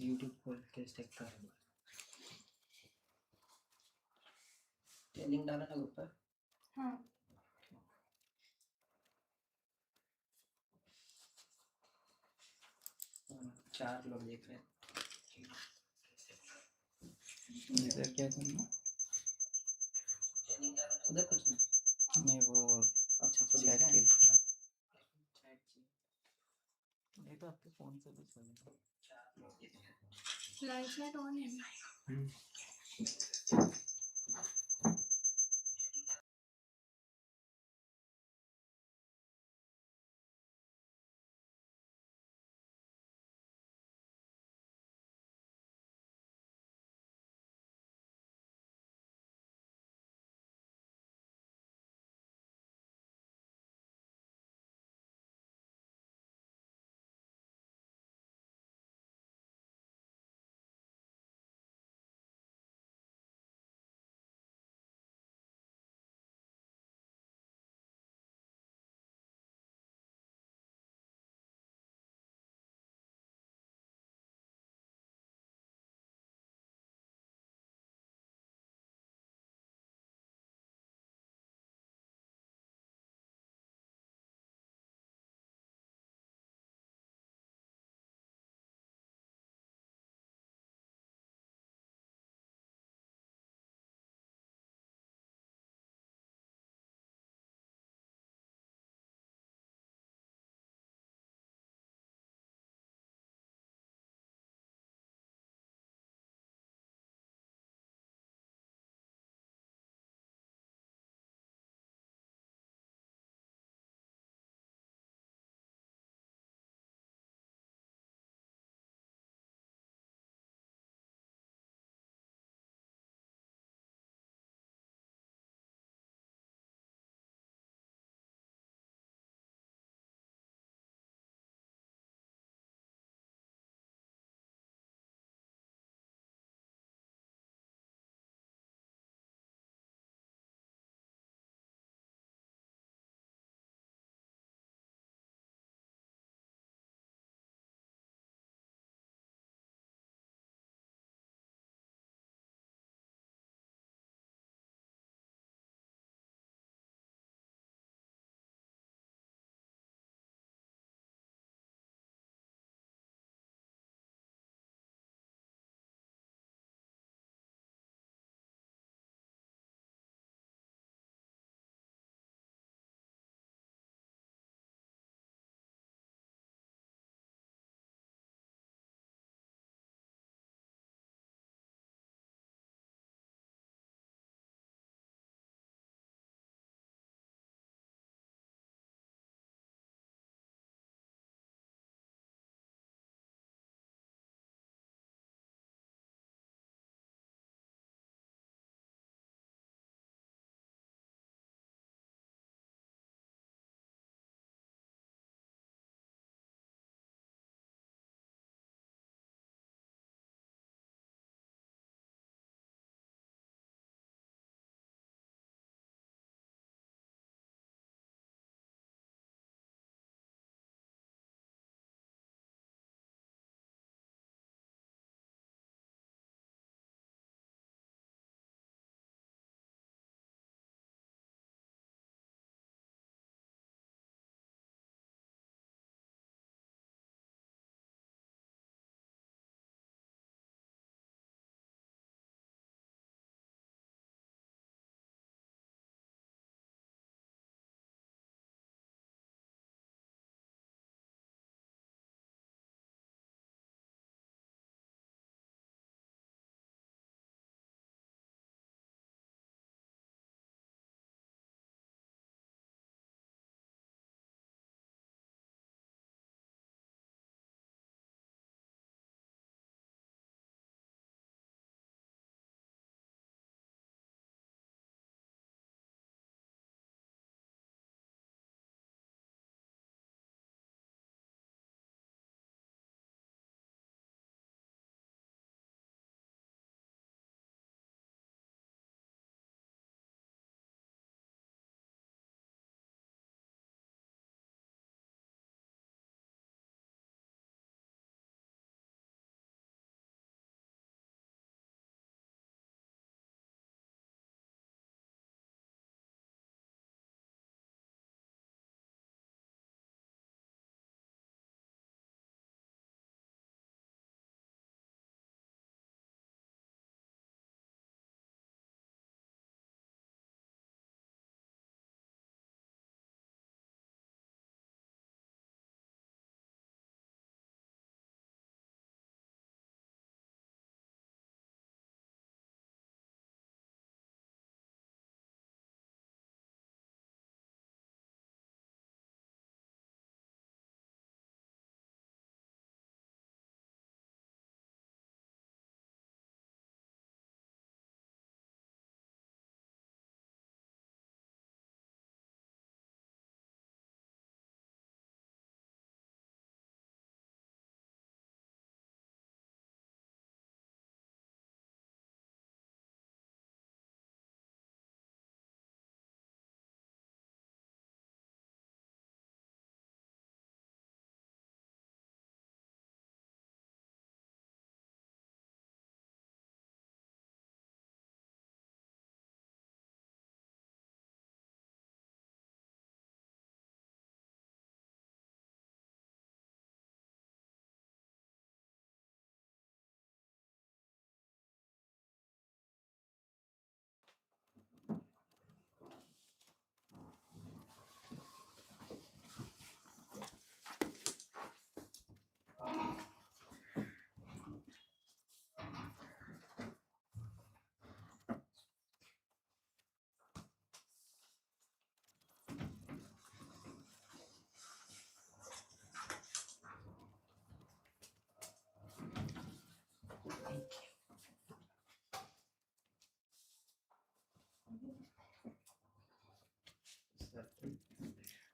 YouTube खोल के check कर। लिंक डाला ना ग्रुप पर। हाँ। चार लोग देख रहे हैं। इधर क्या करना? उधर कुछ नहीं। ये वो अच्छा चैट के लिए। ये तो आपके फोन से भी चलेगा। लाइट लाइट ऑन है ना?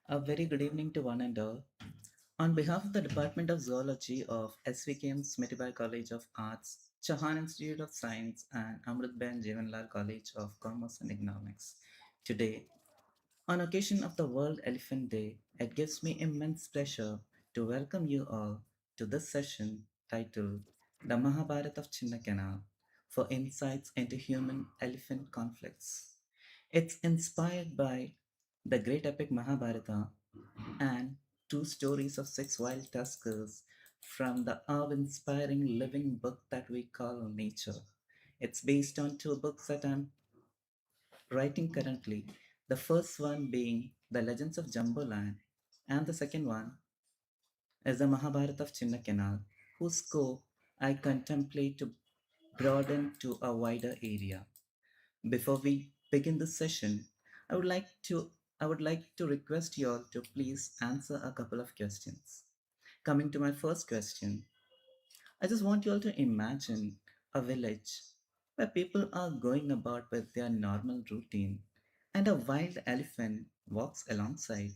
A very good evening to one and all. On behalf of the Department of Zoology of SVKM's Mitibai College of Arts, Chauhan Institute of Science, and Amritben Jeevanlal College of Commerce and Economics, today, on occasion of the World Elephant Day, it gives me immense pleasure to welcome you all to this session titled The Mahabharata of Chinnakana for Insights into Human Elephant Conflicts. It's inspired by the great epic Mahabharata and two stories of six wild tuskers from the awe-inspiring living book that we call Nature. It's based on two books that I'm writing currently. The first one being The Legends of Jambuland, and the second one is the Mahabharata of Chinnakennal, whose scope I contemplate to broaden to a wider area. Before we begin this session, I would like to I would like to request you all to please answer a couple of questions. Coming to my first question, I just want you all to imagine a village where people are going about with their normal routine and a wild elephant walks alongside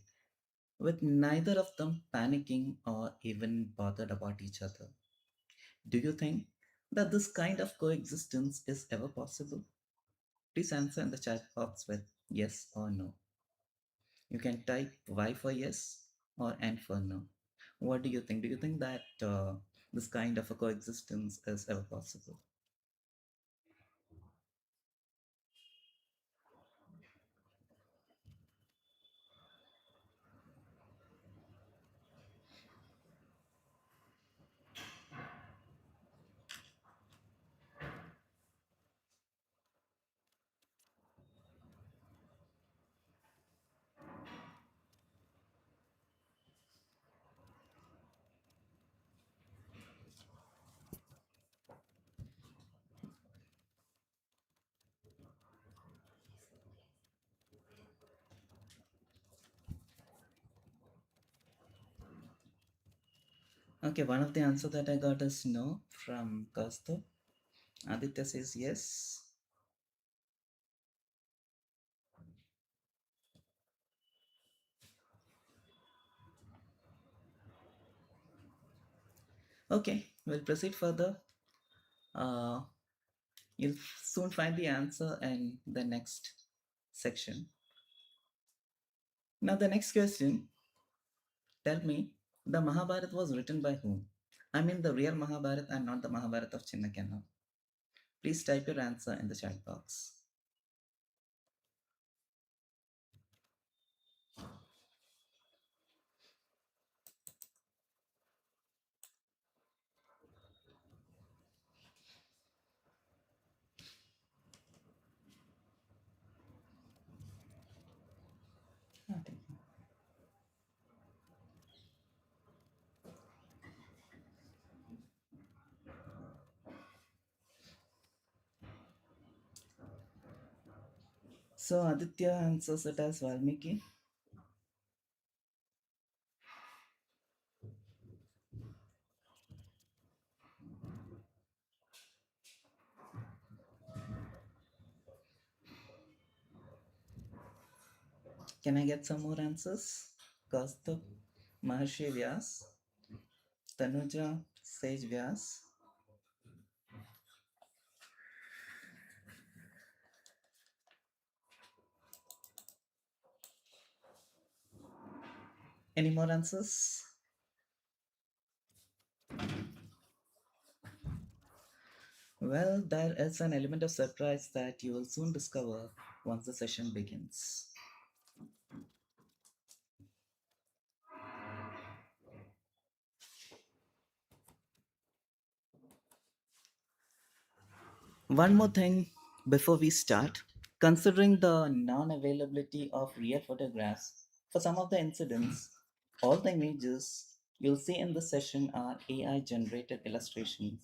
with neither of them panicking or even bothered about each other. Do you think that this kind of coexistence is ever possible? Please answer in the chat box with yes or no. You can type Y for yes or N for no. What do you think? Do you think that this kind of a coexistence is ever possible? Okay, one of the answer that I got is no from Kaustubh. Aditya says yes. Okay, we'll proceed further. Uh, you'll soon find the answer in the next section. Now, the next question, tell me, the Mahabharata was written by whom? I mean the real Mahabharata and not the Mahabharata of Chinnakena. Please type your answer in the chat box. So Aditya answers it as Valmiki. Can I get some more answers? Kaustubh, Maharshi Vyas, Tanuja, Sage Vyas. Any more answers? Well, there is an element of surprise that you will soon discover once the session begins. One more thing before we start. Considering the non availability of real photographs for some of the incidents, all the images you'll see in this session are AI generated illustrations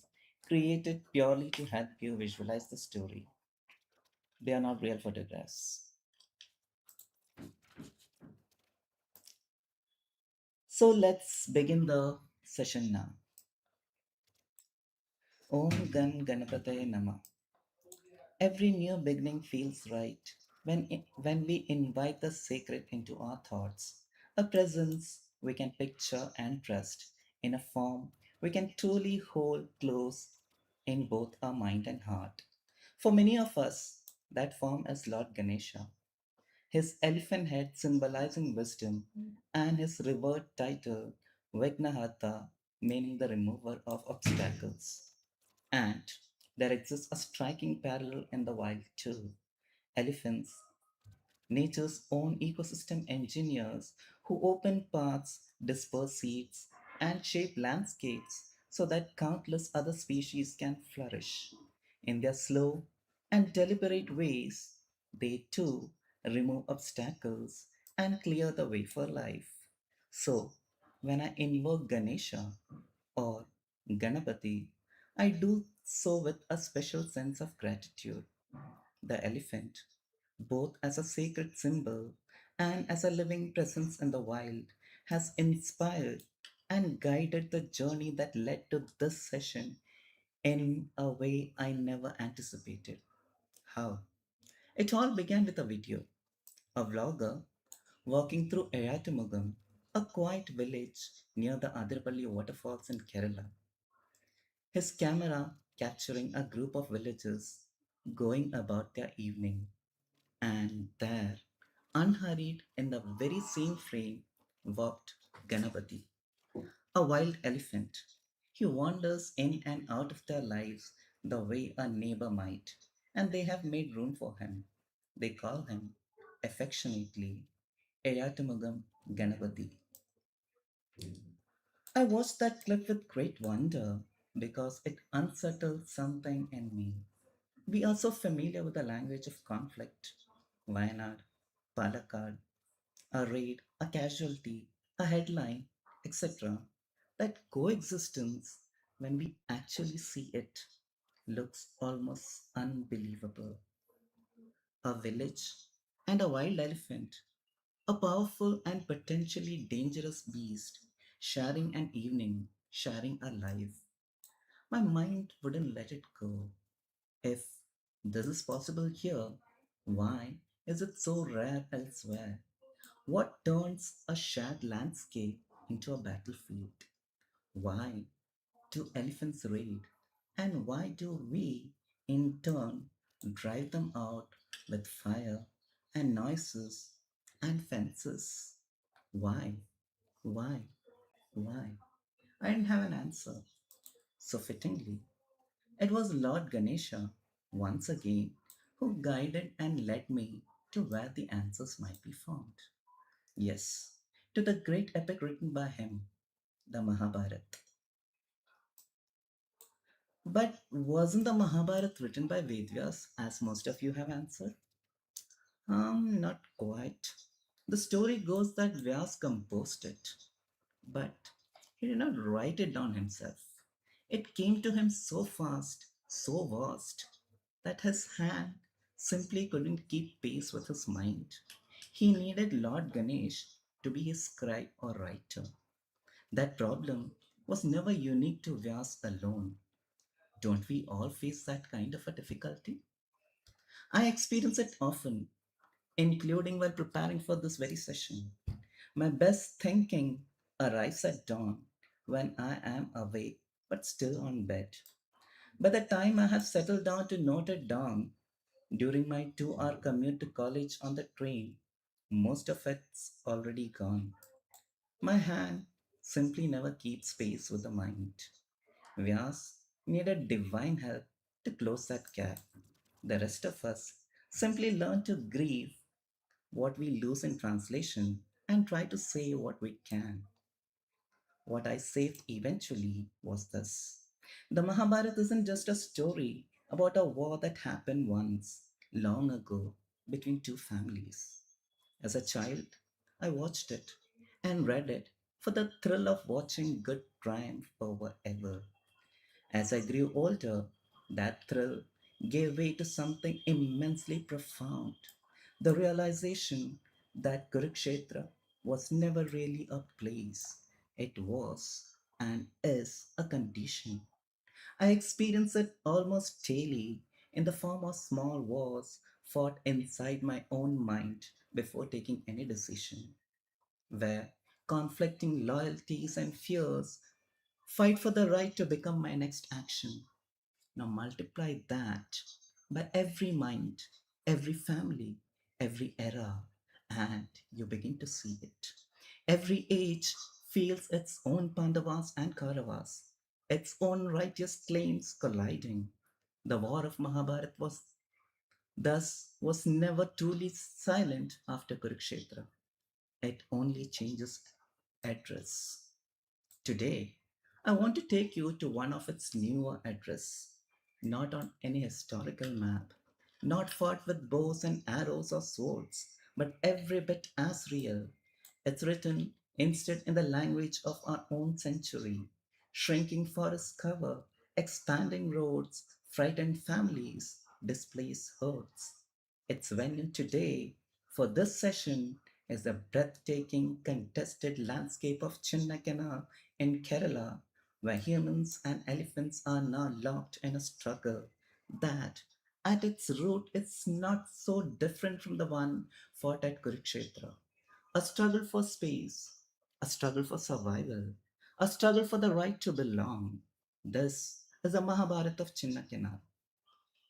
created purely to help you visualize the story. They are not real photographs. So let's begin the session now. Om Gan Ganapataye Nama. Every new beginning feels right when we invite the sacred into our thoughts. a presence we can picture and trust, in a form we can truly hold close in both our mind and heart. For many of us, that form is Lord Ganesha, his elephant head symbolizing wisdom, and his revered title, Vignahata, meaning the remover of obstacles. And there exists a striking parallel in the wild too. Elephants, nature's own ecosystem engineers who open paths, disperse seeds, and shape landscapes so that countless other species can flourish. In their slow and deliberate ways, they too remove obstacles and clear the way for life. So, when I invoke Ganesha or Ganapati, I do so with a special sense of gratitude. The elephant, both as a sacred symbol and as a living presence in the wild, has inspired and guided the journey that led to this session in a way I never anticipated. How? It all began with a video. A vlogger walking through Ayatumugam, a quiet village near the Adirpalli waterfalls in Kerala. His camera capturing a group of villagers going about their evening. And there, unhurried in the very same frame, walked Ganapati, a wild elephant. He wanders in and out of their lives the way a neighbor might, and they have made room for him. They call him, affectionately, Eyatumugam Ganapati. I watched that clip with great wonder because it unsettled something in me. We are so familiar with the language of conflict. Wayanad, Palakkad, a raid, a casualty, a headline, etc. That coexistence, when we actually see it, looks almost unbelievable. A village and a wild elephant, a powerful and potentially dangerous beast, sharing an evening, sharing a life. My mind wouldn't let it go. If this is possible here, why is it so rare elsewhere? What turns a shared landscape into a battlefield? Why do elephants raid? And why do we, in turn, drive them out with fire and noises and fences? Why? Why? Why? I didn't have an answer. So fittingly, it was Lord Ganesha, once again, who guided and led me to where the answers might be found. Yes, to the great epic written by him, the Mahabharata. But wasn't the Mahabharata written by Vedvyas, as most of you have answered? Not quite. The story goes that Vyas composed it, but he did not write it down himself. It came to him so fast, so vast, that his hand simply couldn't keep pace with his mind. He needed Lord Ganesh to be his scribe or writer. That problem was never unique to Vyas alone. Don't we all face that kind of a difficulty? I experience it often, including while preparing for this very session. My best thinking arrives at dawn when I am awake but still on bed. By the time I have settled down to note it down during my 2 hour commute to college on the train, most of it's already gone. My hand simply never keeps pace with the mind. Vyas needed divine help to close that gap. The rest of us simply learn to grieve what we lose in translation and try to say what we can. What I saved eventually was this: the Mahabharata isn't just a story about a war that happened once, long ago, between two families. As a child, I watched it and read it for the thrill of watching good triumph over evil. As I grew older, that thrill gave way to something immensely profound: the realization that Kurukshetra was never really a place, it was and is a condition. I experience it almost daily in the form of small wars fought inside my own mind before taking any decision, where conflicting loyalties and fears, fight for the right to become my next action. Now multiply that by every mind, every family, every era, and you begin to see it. Every age feels its own Pandavas and Kauravas, its own righteous claims colliding. The war of Mahabharata was never truly silent after Kurukshetra. It only changes address. Today, I want to take you to one of its newer address, not on any historical map, not fought with bows and arrows or swords, but every bit as real. It's written instead in the language of our own century, shrinking forest cover, expanding roads, frightened families, displaced herds. Its venue today for this session is the breathtaking, contested landscape of Chinnakana in Kerala, where humans and elephants are now locked in a struggle that, at its root, is not so different from the one fought at Kurukshetra. A struggle for space, a struggle for survival, a struggle for the right to belong. This is the Mahabharata of Chinnakana,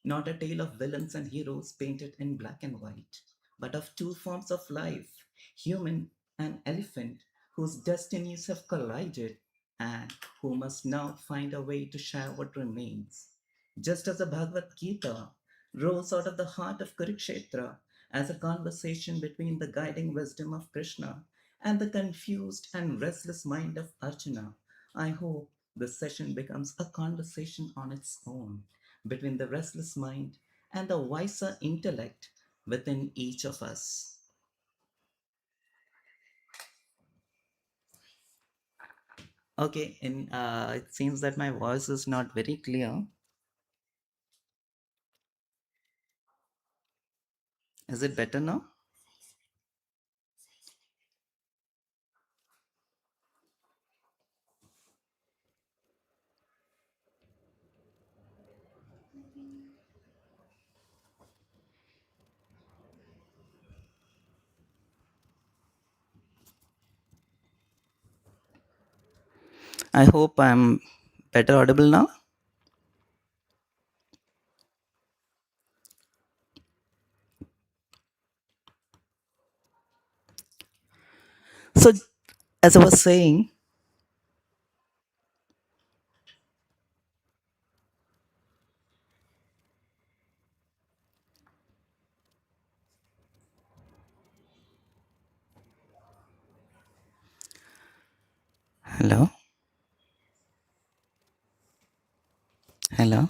not a tale of villains and heroes painted in black and white, but of two forms of life, human and elephant, whose destinies have collided and who must now find a way to share what remains. Just as the Bhagavad Gita rose out of the heart of Kurukshetra as a conversation between the guiding wisdom of Krishna and the confused and restless mind of Arjuna, I hope this session becomes a conversation on its own between the restless mind and the wiser intellect within each of us. Okay, and it seems that my voice is not very clear. Is it better now? I hope I'm better audible now. So, as I was saying, hello, hello.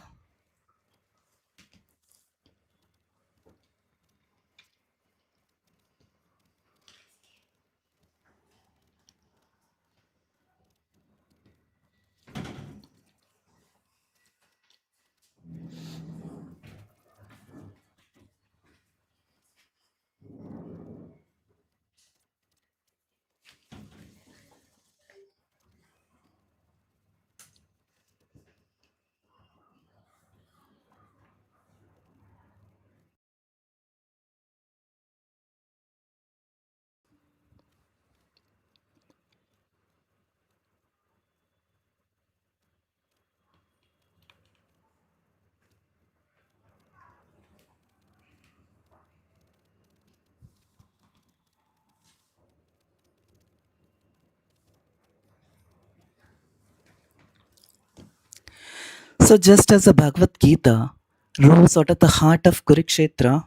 So, just as the Bhagavad Gita rose out of the heart of Kurukshetra,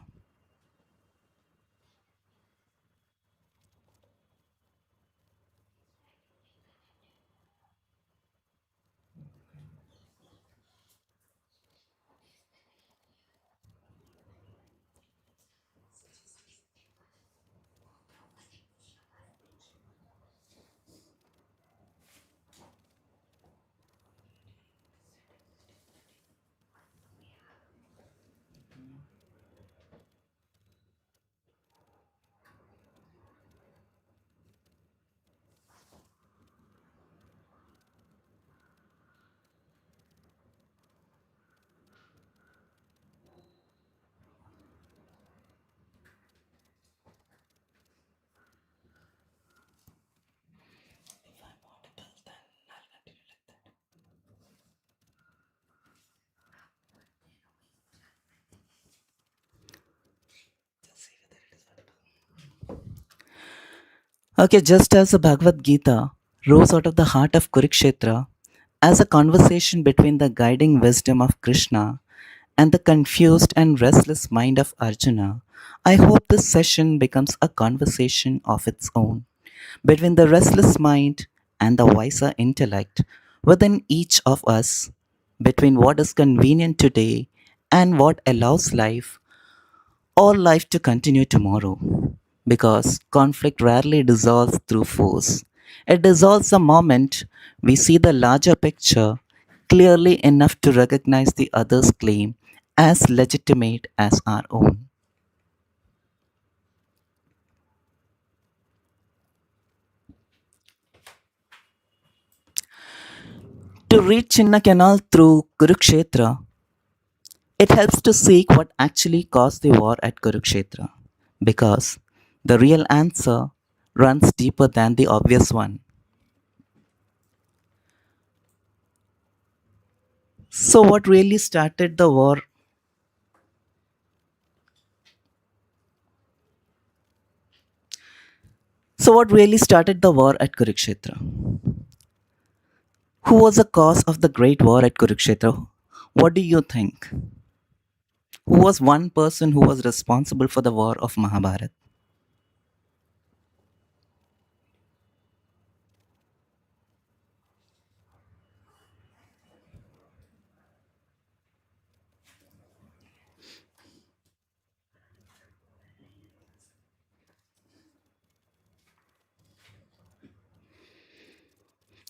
Okay, just as the Bhagavad Gita rose out of the heart of Kurukshetra as a conversation between the guiding wisdom of Krishna and the confused and restless mind of Arjuna, I hope this session becomes a conversation of its own between the restless mind and the wiser intellect within each of us, between what is convenient today and what allows life or life to continue tomorrow. Because conflict rarely dissolves through force. It dissolves the moment we see the larger picture clearly enough to recognize the other's claim as legitimate as our own. To read Chinna Canal through Kurukshetra, it helps to seek what actually caused the war at Kurukshetra, because the real answer runs deeper than the obvious one. So, what really started the war? So, what really started the war at Kurukshetra? Who was the cause of the great war at Kurukshetra? What do you think? Who was one person who was responsible for the war of Mahabharat?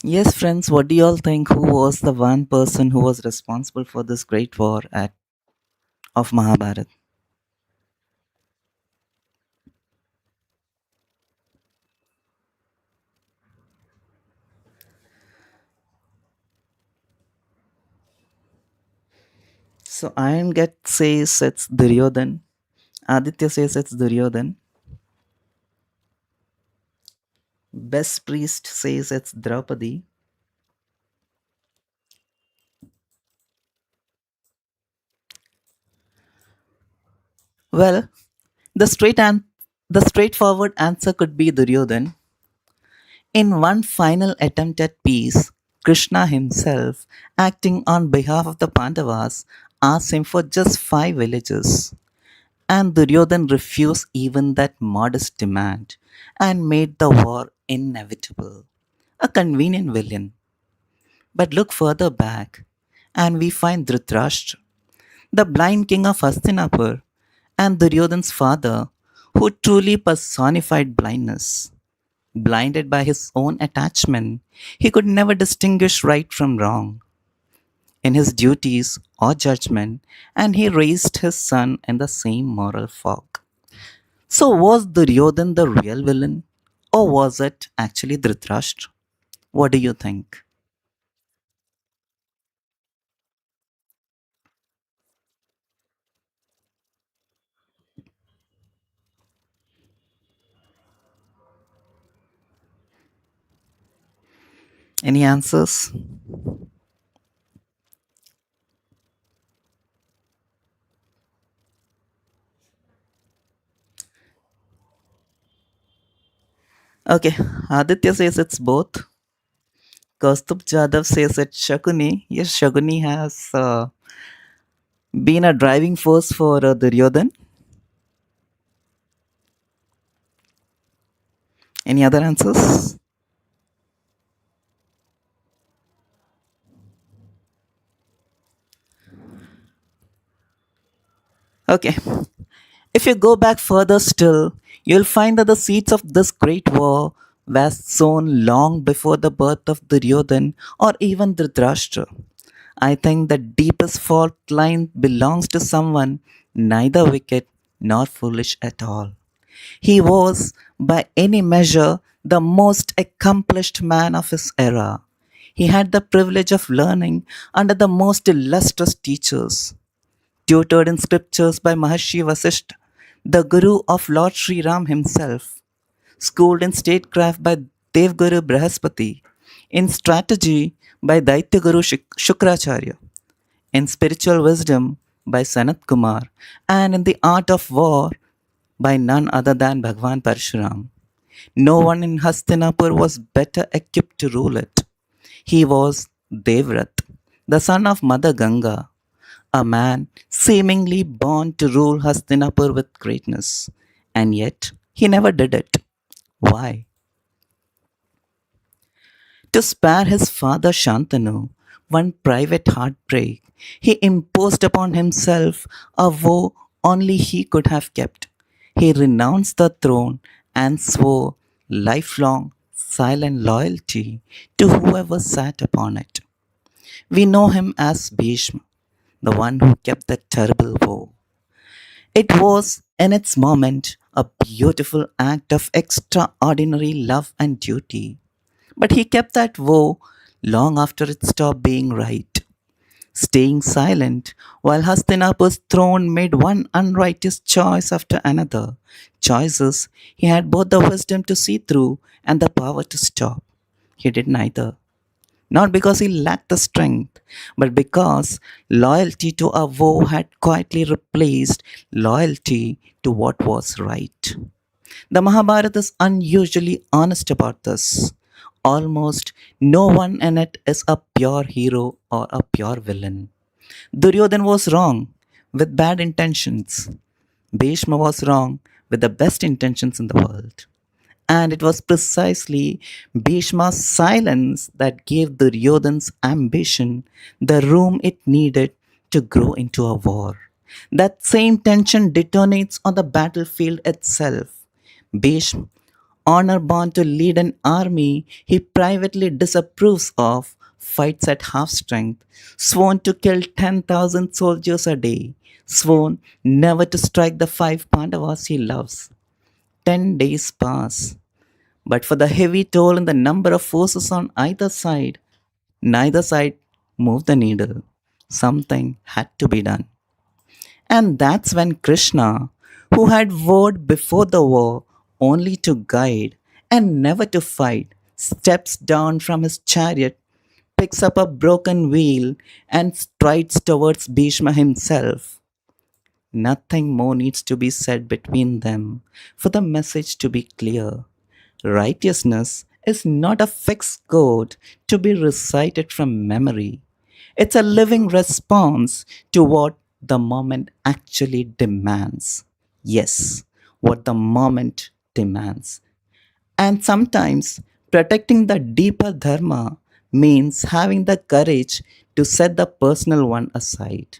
Yes, friends, what do you all think? Who was the one person who was responsible for this great war at of Mahabharat? So Iron Get says it's Duryodhan. Aditya says it's Duryodhan. Best Priest says it's Draupadi. Well, the the straightforward answer could be Duryodhan. In one final attempt at peace, Krishna himself, acting on behalf of the Pandavas, asked him for just 5 villages. And Duryodhan refused even that modest demand and made the war inevitable. A convenient villain. But look further back, and we find Dhritarashtra, the blind king of Hastinapur, and Duryodhan's father, who truly personified blindness. Blinded by his own attachment, he could never distinguish right from wrong in his duties or judgment, and he raised his son in the same moral fog. So, was Duryodhan the real villain, or was it actually Dhritarashtra? What do you think? Any answers? Okay, Aditya says it's both. Kaustubh Jadhav says it's Shakuni. Yes, Shakuni has been a driving force for Duryodhan. Any other answers? Okay, if you go back further still, you'll find that the seeds of this great war were sown long before the birth of Duryodhan or even Dhritarashtra. I think the deepest fault line belongs to someone neither wicked nor foolish at all. He was, by any measure, the most accomplished man of his era. He had the privilege of learning under the most illustrious teachers. Tutored in scriptures by Maharshi Vasishtha, the guru of Lord Sri Ram himself, schooled in statecraft by Devguru Brihaspati, in strategy by Daityaguru Shukracharya, in spiritual wisdom by Sanat Kumar, and in the art of war by none other than Bhagwan Parshuram. No one in Hastinapur was better equipped to rule it. He was Devrat, the son of Mother Ganga, a man seemingly born to rule Hastinapur with greatness. And yet, he never did it. Why? To spare his father Shantanu one private heartbreak, he imposed upon himself a vow only he could have kept. He renounced the throne and swore lifelong silent loyalty to whoever sat upon it. We know him as Bhishma, the one who kept that terrible vow. It was, in its moment, a beautiful act of extraordinary love and duty. But he kept that vow long after it stopped being right, staying silent while Hastinapur's throne made one unrighteous choice after another. Choices he had both the wisdom to see through and the power to stop. He did neither. Not because he lacked the strength, but because loyalty to a vow had quietly replaced loyalty to what was right. The Mahabharata is unusually honest about this. Almost no one in it is a pure hero or a pure villain. Duryodhan was wrong with bad intentions. Bhishma was wrong with the best intentions in the world. And it was precisely Bhishma's silence that gave Duryodhan's ambition the room it needed to grow into a war. That same tension detonates on the battlefield itself. Bhishma, honor born to lead an army he privately disapproves of, fights at half strength, sworn to kill 10,000 soldiers a day, sworn never to strike the five Pandavas he loves. 10 days pass, but for the heavy toll and the number of forces on either side, neither side moved the needle. Something had to be done. And that's when Krishna, who had vowed before the war only to guide and never to fight, steps down from his chariot, picks up a broken wheel, and strides towards Bhishma himself. Nothing more needs to be said between them for the message to be clear. Righteousness is not a fixed code to be recited from memory. It's a living response to what the moment actually demands. Yes, what the moment demands. And sometimes protecting the deeper dharma means having the courage to set the personal one aside.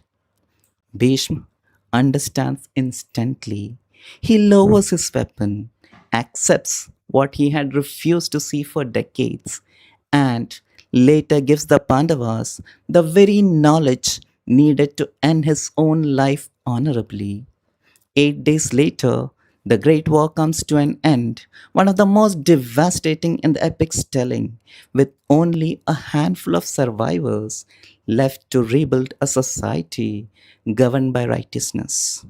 Bhishma understands instantly. He lowers his weapon, accepts what he had refused to see for decades, and later gives the Pandavas the very knowledge needed to end his own life honorably. 8 days later, the Great War comes to an end, one of the most devastating in the epic's telling, with only a handful of survivors left to rebuild a society governed by righteousness.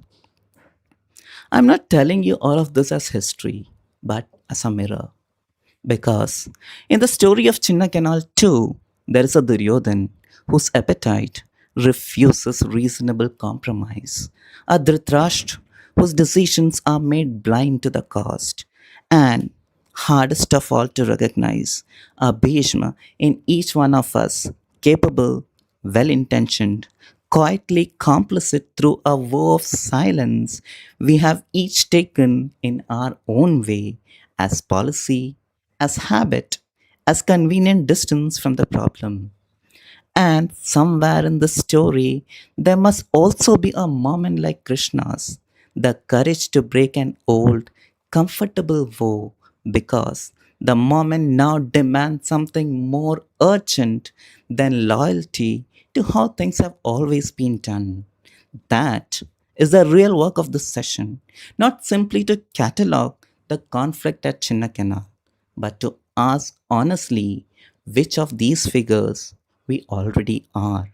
I'm not telling you all of this as history, but as a mirror. Because in the story of Chinna Canal too, there is a Duryodhan whose appetite refuses reasonable compromise, a Dhritarashtra whose decisions are made blind to the cost, and hardest of all to recognize, a Bhishma in each one of us, capable, well intentioned, quietly complicit through a vow of silence we have each taken in our own way as policy, as habit, as convenient distance from the problem. And somewhere in the story, there must also be a moment like Krishna's, the courage to break an old, comfortable vow because the moment now demands something more urgent than loyalty to how things have always been done. That is the real work of this session, not simply to catalogue the conflict at Chinnakana, but to ask honestly which of these figures we already are.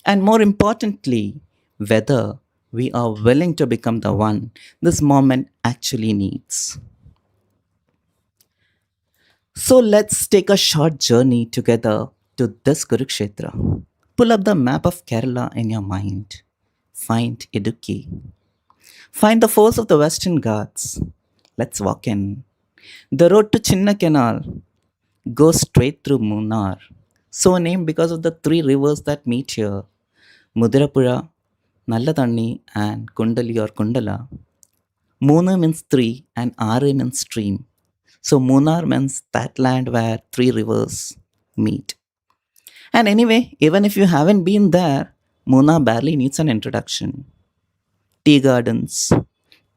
And more importantly, whether we are willing to become the one this moment actually needs. So let's take a short journey together to this Kurukshetra. Pull up the map of Kerala in your mind. Find Idukki. Find the force of the Western Ghats. Let's walk in. The road to Chinna Canal goes straight through Munnar, so named because of the three rivers that meet here: Mudirapura, Nallatanni, and Kundali or Kundala. Muna means three and Are means stream. So Munnar means that land where three rivers meet. And anyway, even if you haven't been there, Munnar barely needs an introduction. Tea gardens,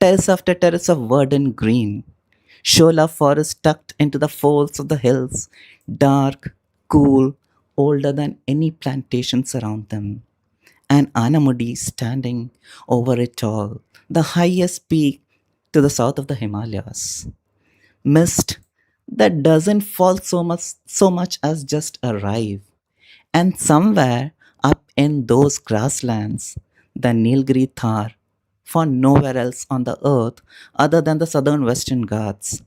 terrace after terrace of verdant green, Shola forest tucked into the folds of the hills, dark, cool, older than any plantations around them, and Anamudi standing over it all, the highest peak to the south of the Himalayas. Mist that doesn't fall so much as just arrive. And somewhere up in those grasslands, the Nilgiri Thar found nowhere else on the earth other than the southern Western Ghats.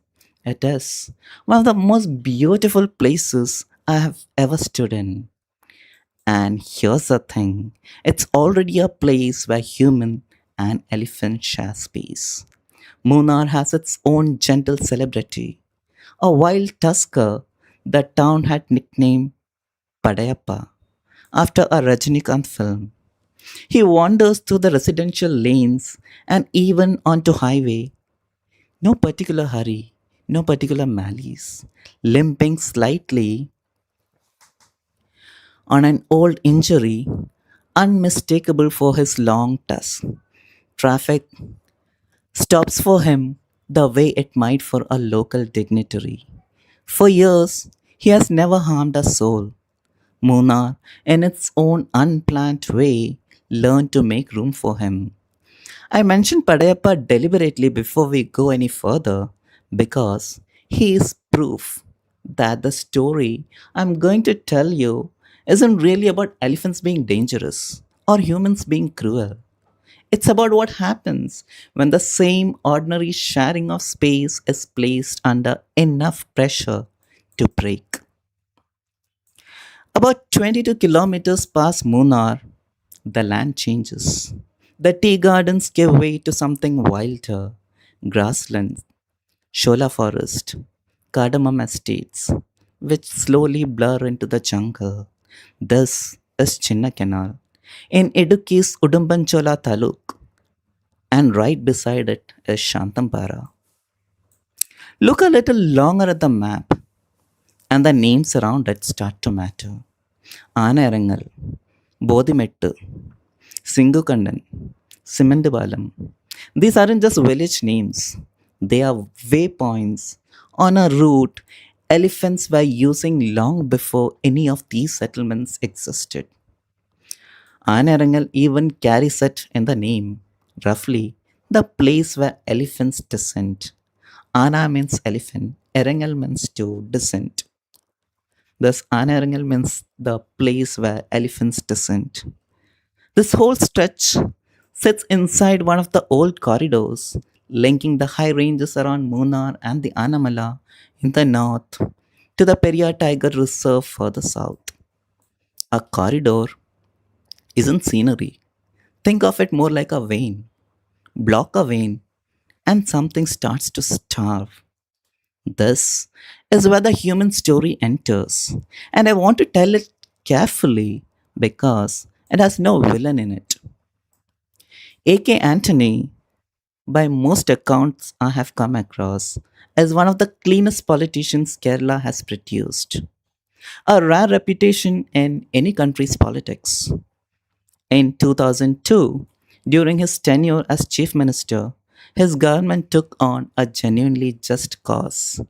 It is one of the most beautiful places I have ever stood in. And here's the thing, it's already a place where human and elephant share space. Munnar has its own gentle celebrity. A wild tusker the town had nicknamed Padayappa after a Rajinikanth film. He wanders through the residential lanes and even onto highway. No particular hurry, no particular malice. Limping slightly on an old injury, unmistakable for his long tusk. Traffic stops for him the way it might for a local dignitary. For years, he has never harmed a soul. Munnar, in its own unplanned way, learned to make room for him. I mentioned Padayappa deliberately before we go any further because he is proof that the story I'm going to tell you isn't really about elephants being dangerous or humans being cruel. It's about what happens when the same ordinary sharing of space is placed under enough pressure to break. About 22 kilometers past Munnar, the land changes. The tea gardens give way to something wilder: grasslands, shola forest, cardamom estates, which slowly blur into the jungle. This is Chinna Canal in Idukki's Udumbanchola Taluk, and right beside it is Shantampara. Look a little longer at the map, and the names around it start to matter. Anayarangal, Bodhimettu, Singukandan, Simandibalam. These aren't just village names, they are waypoints on a route elephants were using long before any of these settlements existed. Anarangal even carries it in the name, roughly the place where elephants descend. Ana means elephant, Erangal means to descend. Thus, Anarangal means the place where elephants descend. This whole stretch sits inside one of the old corridors linking the high ranges around Munnar and the Anamala in the north to the Periyar Tiger Reserve further south. A corridor isn't scenery. Think of it more like a vein. Block a vein, and something starts to starve. This is where the human story enters, and I want to tell it carefully because it has no villain in it. A.K. Antony, by most accounts I have come across, is one of the cleanest politicians Kerala has produced. A rare reputation in any country's politics. In 2002, during his tenure as chief minister, his government took on a genuinely just cause.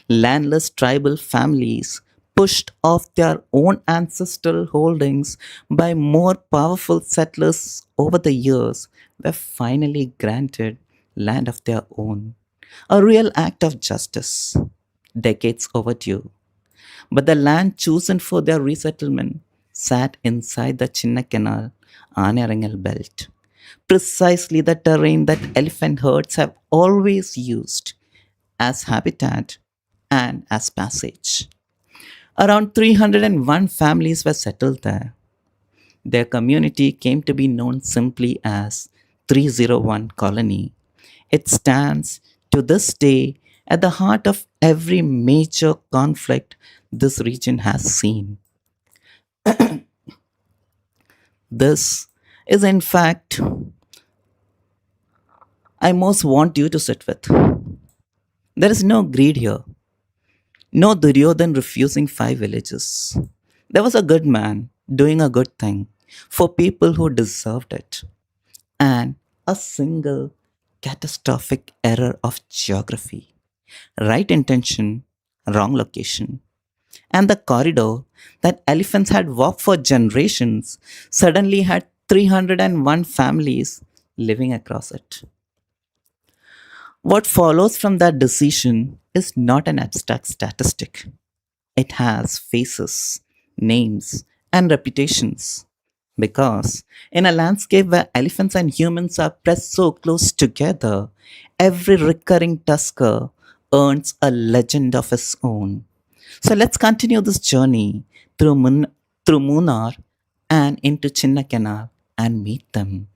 Landless tribal families pushed off their own ancestral holdings by more powerful settlers over the years were finally granted land of their own. A real act of justice, decades overdue. But the land chosen for their resettlement sat inside the Chinna Canal Anarangal belt, precisely the terrain that elephant herds have always used as habitat and as passage. Around 301 families were settled there. Their community came to be known simply as 301 Colony. It stands to this day at the heart of every major conflict this region has seen. This is, in fact, I most want you to sit with. There is no greed here, no Duryodhan refusing five villages. There was a good man doing a good thing for people who deserved it, and a single catastrophic error of geography. Right intention, wrong location. And the corridor that elephants had walked for generations suddenly had 301 families living across it. What follows from that decision is not an abstract statistic. It has faces, names, and reputations. Because in a landscape where elephants and humans are pressed so close together, every recurring tusker earns a legend of its own. So let's continue this journey through Munnar and into Chinnakanal and meet them.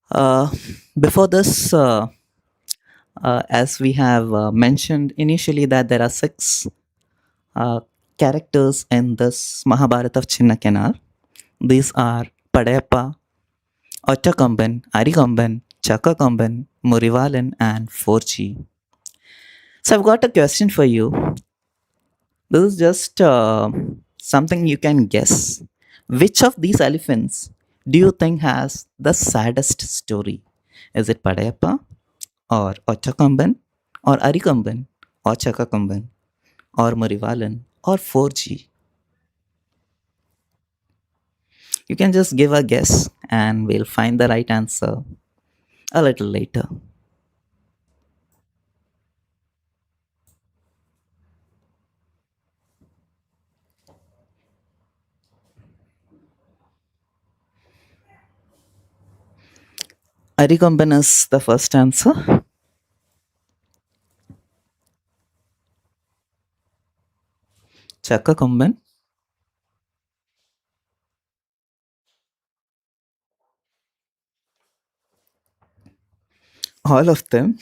Uh, before this, as we have mentioned initially, that there are six uh, characters in this Mahabharata of Chinnakanal. These are Padayappa, Ottakamban, Arikamban, Chakakamban, Murivalan, and Forchi. So I've got a question for you. This is just something you can guess. Which of these elephants do you think has the saddest story? Is it Padayappa or Ottakamban or Arikamban or Chakakamban or Murivalan or 4G? You can just give a guess and we'll find the right answer a little later. Arikamban is the first answer. Chakakamban, all of them.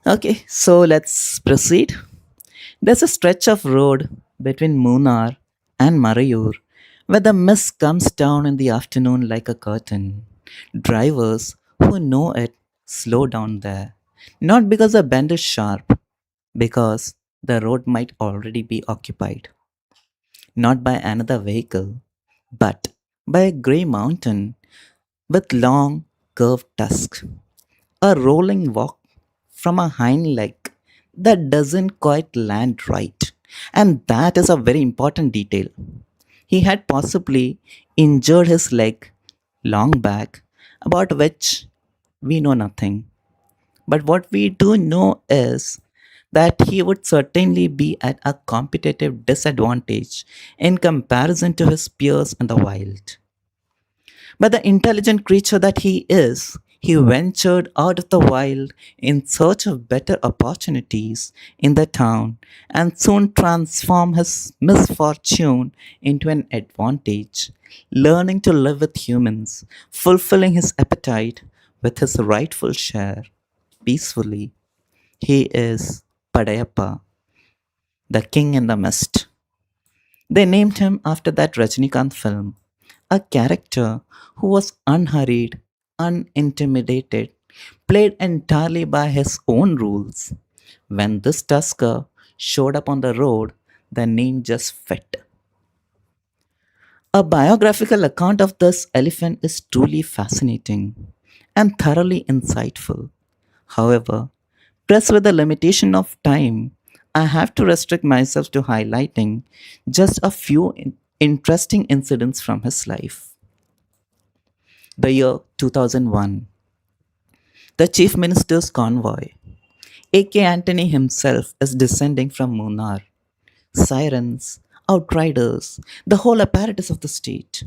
Okay, so let's proceed. There's a stretch of road between Munnar and Marayur where the mist comes down in the afternoon like a curtain. Drivers who know it slow down there, not because the bend is sharp, because the road might already be occupied, not by another vehicle, but by a grey mountain with long, curved tusks, a rolling walk from a hind leg that doesn't quite land right. And that is a very important detail. He had possibly injured his leg long back, about which we know nothing. But what we do know is that he would certainly be at a competitive disadvantage in comparison to his peers in the wild. But the intelligent creature that he is, he ventured out of the wild in search of better opportunities in the town and soon transformed his misfortune into an advantage, learning to live with humans, fulfilling his appetite with his rightful share peacefully. He is Padayappa, the king in the mist. They named him after that Rajnikant film, a character who was unhurried, unintimidated, played entirely by his own rules. When this tusker showed up on the road, the name just fit. A biographical account of this elephant is truly fascinating and thoroughly insightful. However, pressed with the limitation of time, I have to restrict myself to highlighting just a few interesting incidents from his life. The year 2001. The Chief Minister's convoy, A.K. Antony himself, is descending from Munnar. Sirens outriders, the whole apparatus of the state.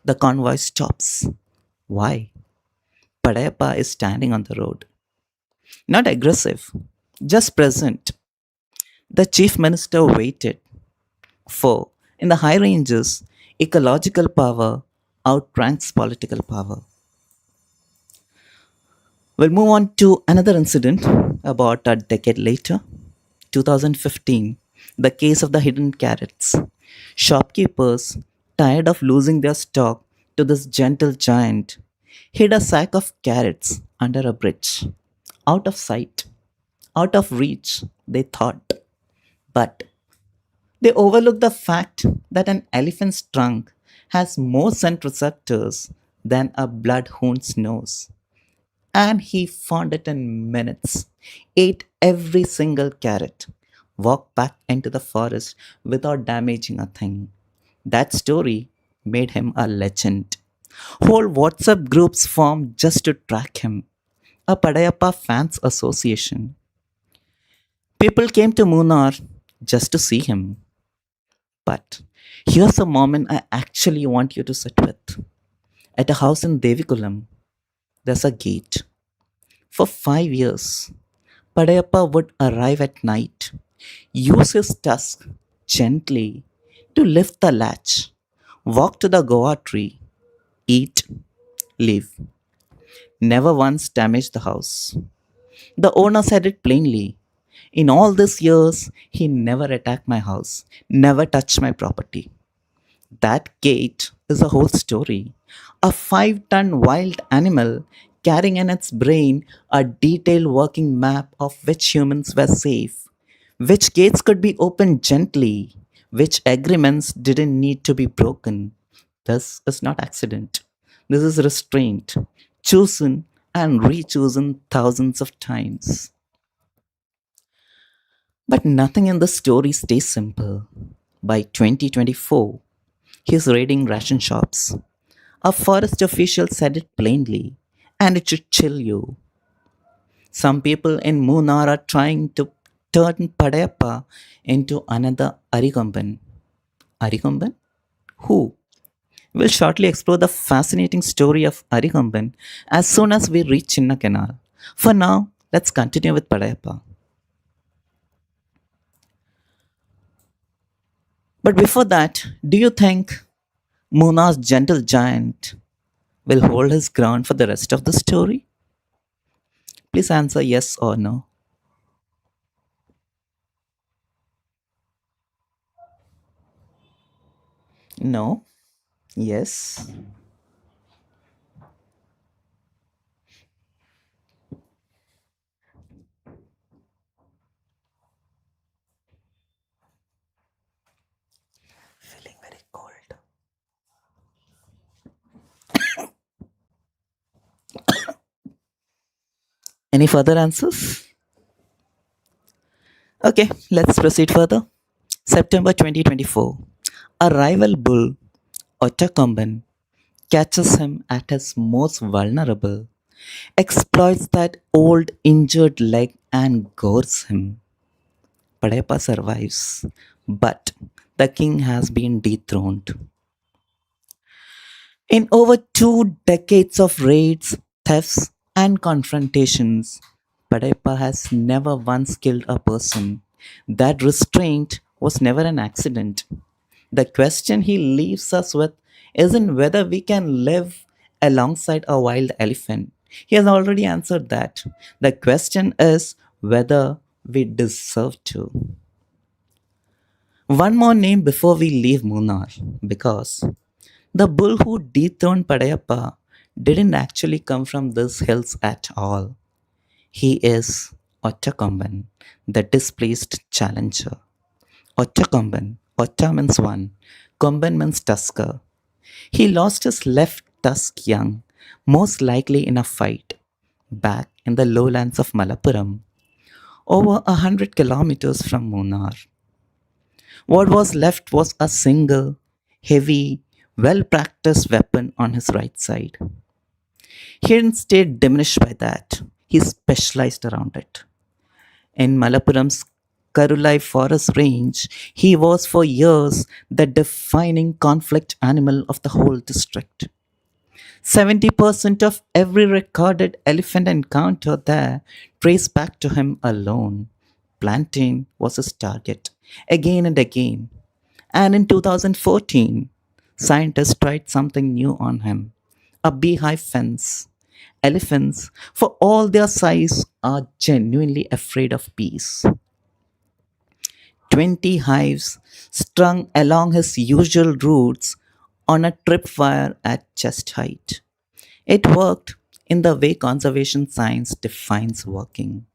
The convoy stops. Why? Padayappa is standing on the road. Not aggressive, just present. The chief minister waited. For, in the high ranges, ecological power outranks political power. We'll move on to another incident about a decade later, 2015, the case of the hidden carrots. Shopkeepers, tired of losing their stock to this gentle giant, hid a sack of carrots under a bridge. Out of sight, out of reach, they thought. But they overlooked the fact that an elephant's trunk has more scent receptors than a bloodhound's nose. And he found it in minutes, ate every single carrot, walked back into the forest without damaging a thing. That story made him a legend. Whole WhatsApp groups formed just to track him. A Padayappa fans association. People came to Munnar just to see him. But here's a moment I actually want you to sit with. At a house in Devikulam, there's a gate. For 5 years, Padayappa would arrive at night, use his tusk gently to lift the latch, walk to the Goa tree, eat, leave. Never once damaged the house. The owner said it plainly. In all these years, he never attacked my house, never touched my property. That gate is a whole story. A 5-ton wild animal carrying in its brain a detailed working map of which humans were safe, which gates could be opened gently, which agreements didn't need to be broken. This is not accident. This is restraint, chosen and rechosen thousands of times. But nothing in the story stays simple. By 2024, he's raiding ration shops. A forest official said it plainly, and it should chill you. Some people in Munnar are trying to turn Padayappa into another Arigamban. Arigamban? Who? We'll shortly explore the fascinating story of Arigamban as soon as we reach Chinna Canal. For now, let's continue with Padayappa. But before that, do you think Munar's gentle giant will hold his ground for the rest of the story? Please answer yes or no. No? Yes? Feeling very cold. Any further answers? Okay, let's proceed further. September 2024. A rival bull, Ottakamban, catches him at his most vulnerable, exploits that old injured leg and gores him. Padayappa survives, but the king has been dethroned. In over 2 decades of raids, thefts, and confrontations, Padayappa has never once killed a person. That restraint was never an accident. The question he leaves us with isn't whether we can live alongside a wild elephant. He has already answered that. The question is whether we deserve to. One more name before we leave Munnar, because the bull who dethroned Padayappa didn't actually come from these hills at all. He is Ottakamban, the displaced challenger. Ottakamban, Otta means one, Kamban means tusker. He lost his left tusk young, most likely in a fight, back in the lowlands of Malappuram, over 100 kilometers from Munnar. What was left was a single, heavy, well practiced weapon on his right side. He didn't stay diminished by that, he specialized around it. In Malappuram's Karulai Forest Range, he was for years the defining conflict animal of the whole district. 70% of every recorded elephant encounter there traced back to him alone. Plantain was his target again and again. And in 2014, scientists tried something new on him, a beehive fence. Elephants, for all their size, are genuinely afraid of bees. 20 hives strung along his usual routes on a tripwire at chest height. It worked in the way conservation science defines working.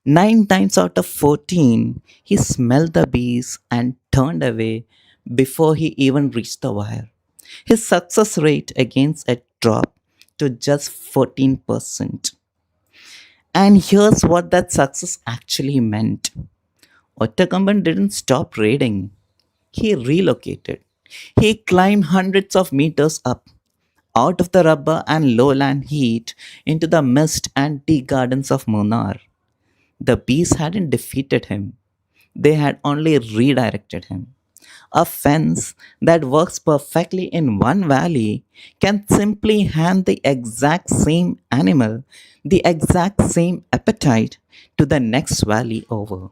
9 times out of 14, he smelled the bees and turned away before he even reached the wire. His success rate against it dropped to just 14%. And here's what that success actually meant. Ottakamban didn't stop raiding. He relocated. He climbed hundreds of meters up, out of the rubber and lowland heat, into the mist and tea gardens of Munnar. The bees hadn't defeated him, they had only redirected him. A fence that works perfectly in one valley can simply hand the exact same animal, the exact same appetite to the next valley over.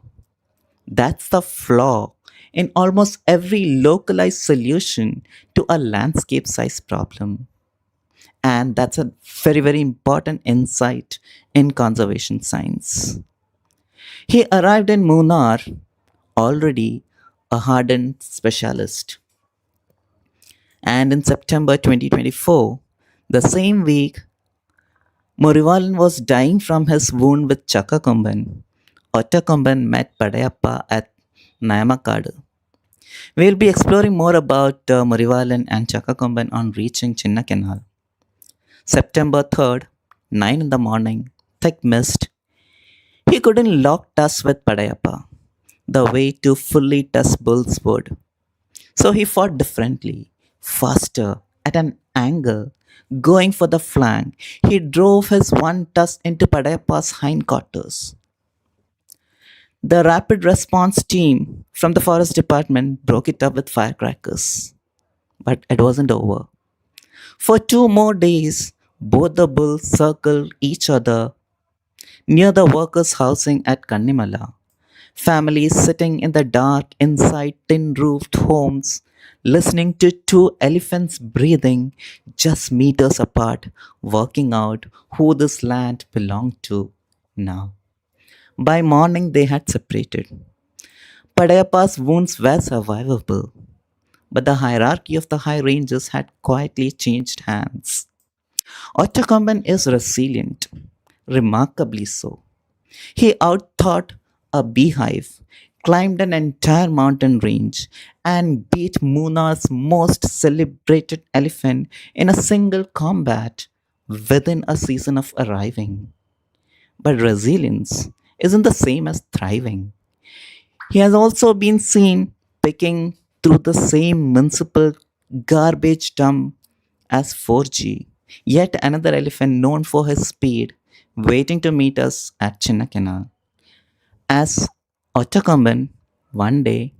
That's the flaw in almost every localized solution to a landscape size problem. And that's a very, very important insight in conservation science. He arrived in Munnar already a hardened specialist. And in September 2024, the same week, Morivalan was dying from his wound with Chakakumban. Ottakumban met Padayappa at Nayamakadu. We'll be exploring more about Morivalan and Chakakumban on reaching Chinnakanal. September 3rd, 9 in the morning, thick mist. He couldn't lock tusk with Padayappa, the way to fully tusk bulls would. So he fought differently, faster, at an angle, going for the flank. He drove his one tusk into Padayappa's hindquarters. The rapid response team from the forest department broke it up with firecrackers. But it wasn't over. For 2 more days, both the bulls circled each other near the workers' housing at Kannimala. Families sitting in the dark inside tin roofed homes, listening to two elephants breathing just meters apart, working out who this land belonged to now. By morning, they had separated. Padayappa's wounds were survivable, but the hierarchy of the high ranges had quietly changed hands. Ottakamban is resilient, remarkably so. He outthought a beehive, climbed an entire mountain range, and beat Munar's most celebrated elephant in a single combat within a season of arriving. But resilience isn't the same as thriving. He has also been seen picking through the same municipal garbage dump as 4G, yet another elephant known for his speed, waiting to meet us at Chinnakanal. As Ottakamban, one day,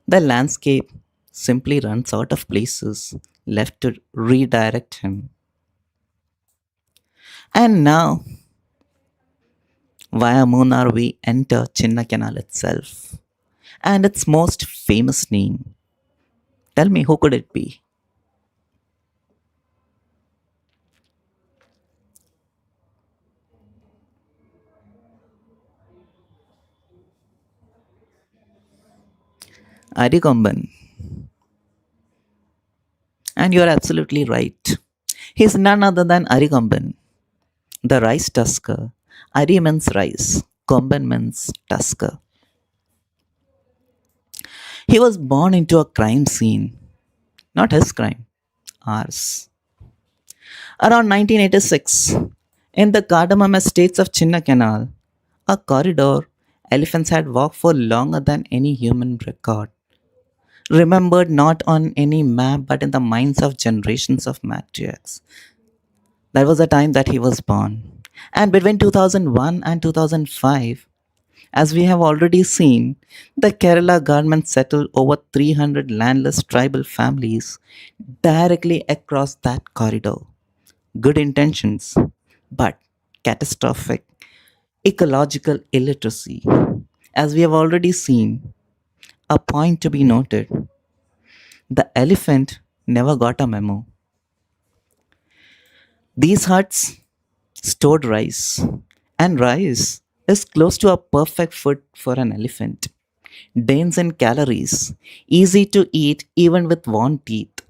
the landscape simply runs out of places left to redirect him. And now, via Munnar, we enter Chinnakanal itself and its most famous name. Tell me, who could it be? Arikomban. And you are absolutely right. He is none other than Arikomban, the rice tusker. Ari means rice, Komban means tusker. He was born into a crime scene. Not his crime, ours. Around 1986, in the cardamom estates of Chinnakanal, a corridor elephants had walked for longer than any human record. Remembered not on any map but in the minds of generations of matriarchs. That was the time that he was born. And between 2001 and 2005, As we have already seen, the Kerala government settled over 300 landless tribal families directly across that corridor. Good intentions, but catastrophic ecological illiteracy. As we have already seen, a point to be noted, the elephant never got a memo. These huts stored rice, and rice is close to a perfect food for an elephant. Dense in calories, easy to eat even with worn teeth.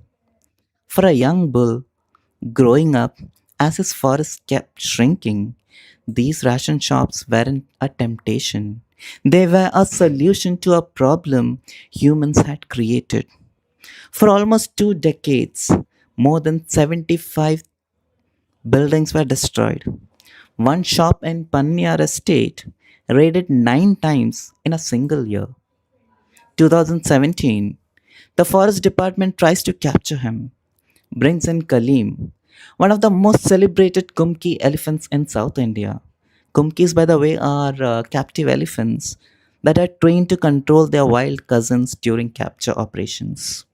For a young bull growing up as his forest kept shrinking, these ration shops weren't a temptation. They were a solution to a problem humans had created. For almost 2 decades, more than 75 buildings were destroyed. One shop in Panniyar estate raided 9 times in a single year. 2017, the forest department tries to capture him, brings in Kaleem, one of the most celebrated Kumki elephants in South India. Kumkis, by the way, are captive elephants that are trained to control their wild cousins during capture operations.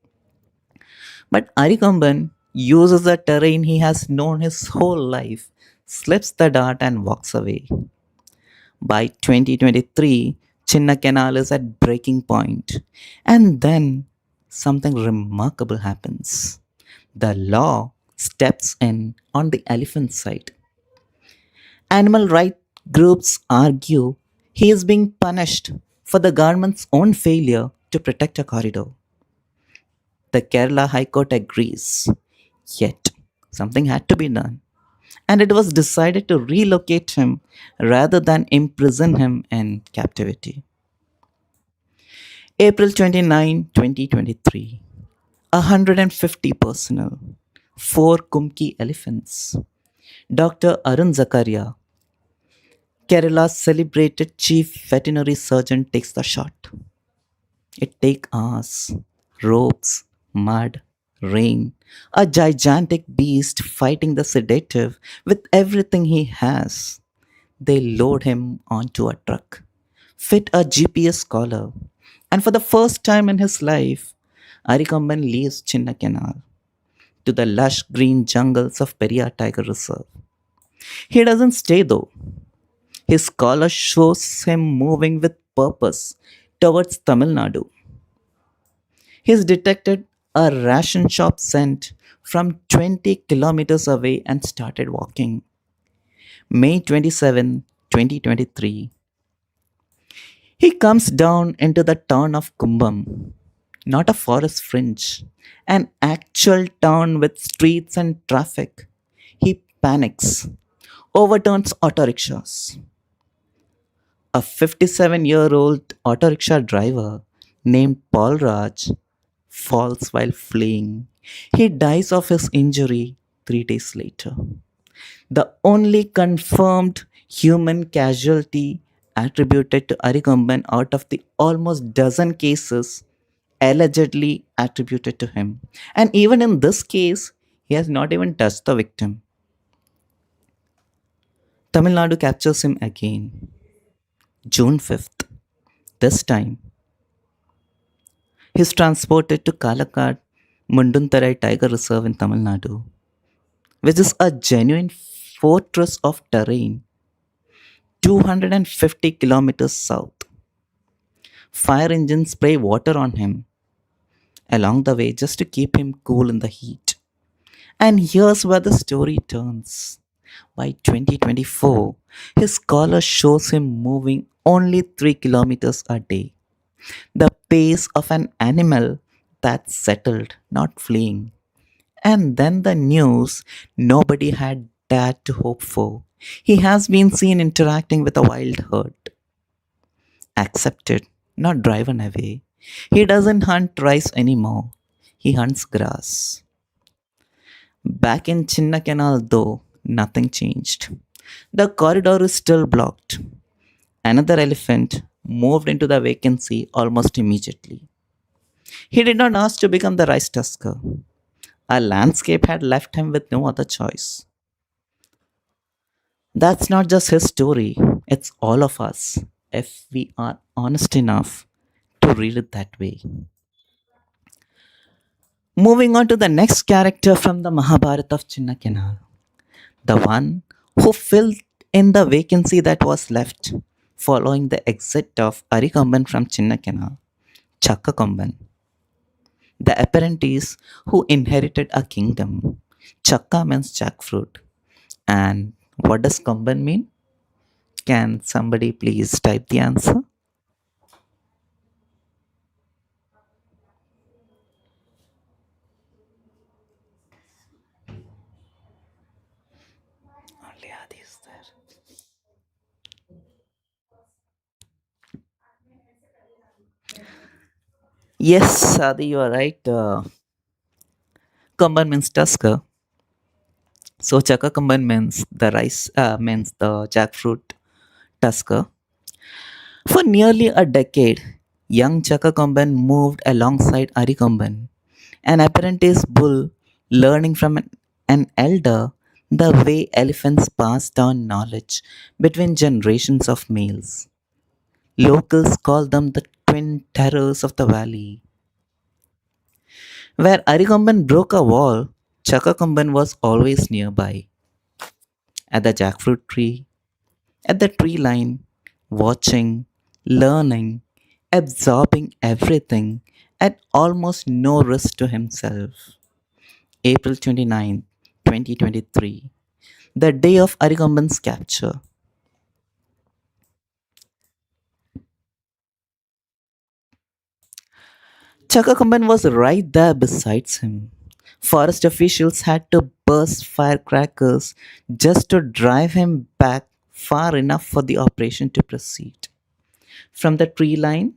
But Arikamban uses the terrain he has known his whole life, slips the dart, and walks away. By 2023, Chinna Canal is at breaking point. And then something remarkable happens. The law steps in on the elephant side. Animal rights groups argue he is being punished for the government's own failure to protect a corridor. The Kerala High Court agrees. Yet, something had to be done, and it was decided to relocate him rather than imprison him in captivity. April 29, 2023. 150 personnel, 4 Kumki elephants. Dr. Arun Zakaria, Kerala's celebrated chief veterinary surgeon, takes the shot. It takes hours, ropes, mud, rain, a gigantic beast fighting the sedative with everything he has. They load him onto a truck, fit a GPS collar, and for the first time in his life, Arikamban leaves Chinna Canal to the lush green jungles of Periyar Tiger Reserve. He doesn't stay though. His collar shows him moving with purpose towards Tamil Nadu. He's detected a ration shop scent from 20 kilometers away and started walking. May 27, 2023. He comes down into the town of Kumbam, not a forest fringe, an actual town with streets and traffic. He panics, overturns auto rickshaws. A 57-year-old auto rickshaw driver named Paul Raj falls while fleeing. He dies of his injury 3 days later. The only confirmed human casualty attributed to Arigamban out of the almost dozen cases allegedly attributed to him. And even in this case, he has not even touched the victim. Tamil Nadu captures him again, June 5th. This time, he is transported to Kalakad Munduntarai Tiger Reserve in Tamil Nadu, which is a genuine fortress of terrain 250 kilometers south. Fire engines spray water on him along the way just to keep him cool in the heat. And here's where the story turns. By 2024, his collar shows him moving only 3 kilometers a day, the pace of an animal that's settled, not fleeing. And then the news nobody had dared to hope for. He has been seen interacting with a wild herd. Accepted, not driven away. He doesn't hunt rice anymore. He hunts grass. Back in Chinna Canal, though, nothing changed. The corridor is still blocked. Another elephant moved into the vacancy almost immediately. He did not ask to become the rice tusker. A landscape had left him with no other choice. That's not just his story, it's all of us. if we are honest enough to read it that way. Moving on to the next character from the Mahabharata of Chinnakenal, the one who filled in the vacancy that was left following the exit of Arikamban from Chinnakenal, Chakkakomban, the apprentice who inherited a kingdom. Chakka means jackfruit. And what does Kamban mean? Can somebody please type the answer? Only Adi is there. Yes, Adi, you are right. Kamban means tusker. So Chaka Kamban means the rice, means the jackfruit tusker. For nearly a decade, young Chaka Kamban moved alongside Ari Kamban, an apprentice bull learning from an elder the way elephants pass down knowledge between generations of males. Locals call them the twin terrors of the valley. Where Arikamban broke a wall, Chakakamban was always nearby, at the jackfruit tree, at the tree line, watching, learning, absorbing everything at almost no risk to himself. April 29, 2023, the day of Arikamban's capture. Chakakamban was right there beside him. Forest officials had to burst firecrackers just to drive him back far enough for the operation to proceed. From the tree line,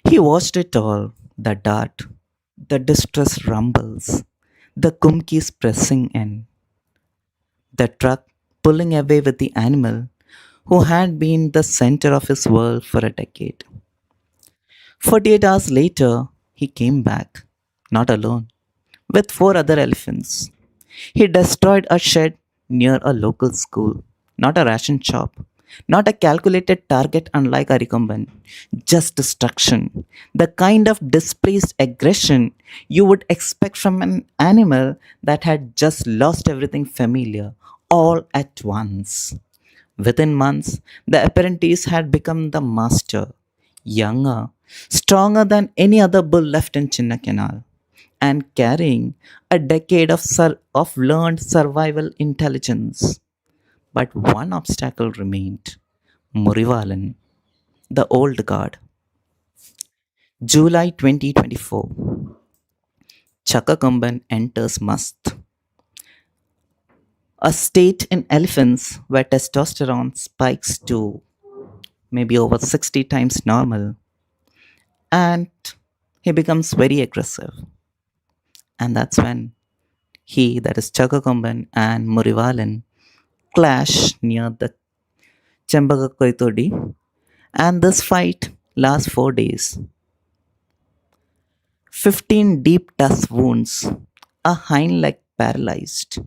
he watched it all, the dart, the distress rumbles, the kumkis pressing in, the truck pulling away with the animal who had been the center of his world for a decade. 48 hours later, he came back, not alone, with four other elephants. He destroyed a shed near a local school, not a ration shop, not a calculated target unlike Arikamban, just destruction. The kind of displaced aggression you would expect from an animal that had just lost everything familiar all at once. Within months, the apprentice had become the master, younger, stronger than any other bull left in Chinnakenal, and carrying a decade of learned survival intelligence. But one obstacle remained: Murivalan, the old guard. July 2024. Chakakamban enters Mast, a state in elephants where testosterone spikes to maybe over 60 times normal, and he becomes very aggressive. And that's when he, that is Chakakamban and Murivalan, clash near the Chembagakoitodi, and this fight lasts 4 days. 15 deep tusk wounds, a hind leg paralyzed.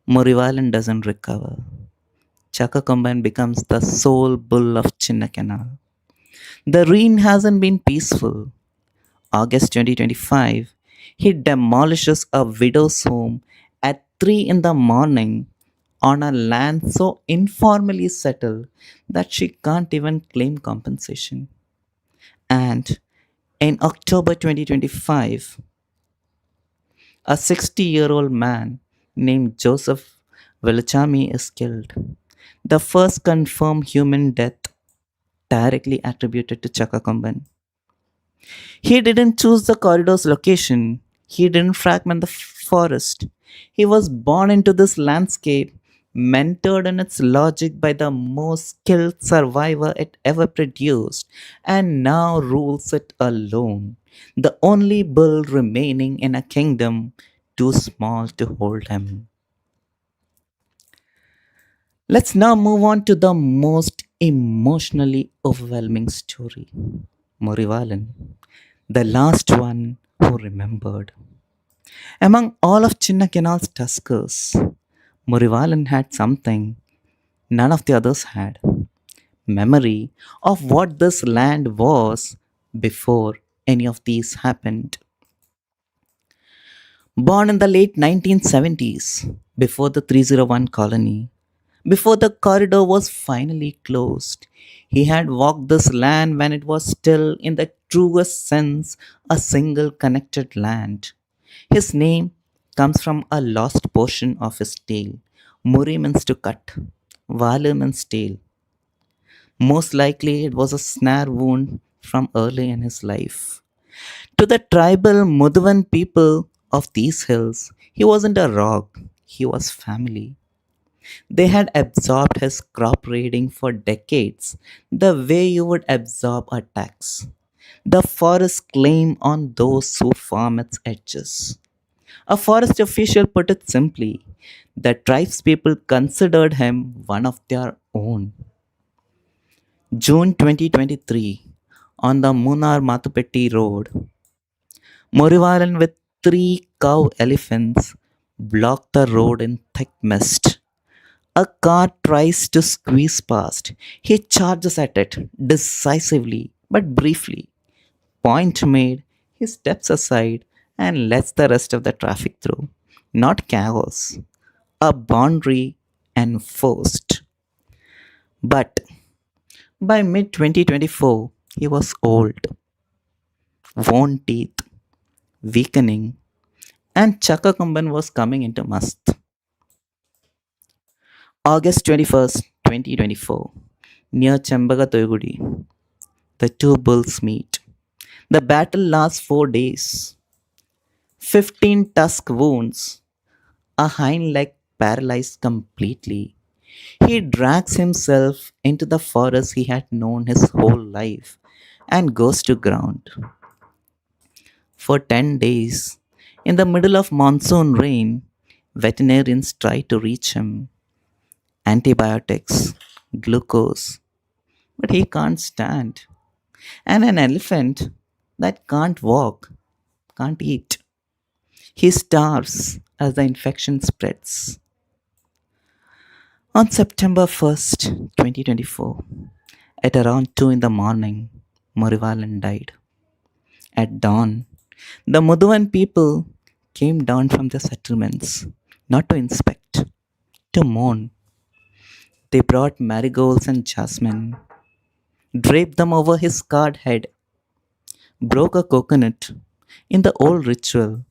Murivalan doesn't recover. Chakakamban becomes the sole bull of Chinnakenal. The reign hasn't been peaceful. August 2025, he demolishes a widow's home at 3 in the morning on a land so informally settled that she can't even claim compensation. And in October 2025, a 60-year-old man named Joseph Veluchami is killed, the first confirmed human death directly attributed to Chakakamban. He didn't choose the corridor's location. He didn't fragment the forest. He was born into this landscape, mentored in its logic by the most skilled survivor it ever produced, and now rules it alone. The only bull remaining in a kingdom too small to hold him. Let's now move on to the most emotionally overwhelming story: Morivalan, the last one who remembered. Among all of Chinnakenal's tuskers, Morivalan had something none of the others had: memory of what this land was before any of these happened. Born in the late 1970s, before the 301 colony, before the corridor was finally closed, he had walked this land when it was still, in the truest sense, a single connected land. His name comes from a lost portion of his tale. Muri means to cut, Vale means tail. Most likely, it was a snare wound from early in his life. To the tribal Mudavan people of these hills, he wasn't a rock, he was family. They had absorbed his crop raiding for decades, the way you would absorb a tax. The forest claim on those who farm its edges. A forest official put it simply: the tribespeople considered him one of their own. June 2023, on the Munnar Mathupetti Road, Morivalan with three cow elephants block the road in thick mist. A car tries to squeeze past. He charges at it decisively but briefly. Point made, he steps aside and lets the rest of the traffic through. Not chaos, a boundary enforced. But by mid 2024, he was old, worn teeth, weakening, and Chakakumban was coming into must. August 21st, 2024, near Chembagatoyugudi, the two bulls meet. The battle lasts 4 days. 15 tusk wounds, a hind leg paralyzed completely. He drags himself into the forest he had known his whole life and goes to ground. For 10 days, in the middle of monsoon rain, veterinarians try to reach him. Antibiotics, glucose, but he can't stand. And an elephant that can't walk, can't eat. He starves as the infection spreads. On September 1st, 2024, at around 2 in the morning, Morivalan died. At dawn, the Muduvan people came down from their settlements, not to inspect, to mourn. They brought marigolds and jasmine, draped them over his scarred head, broke a coconut in the old ritual,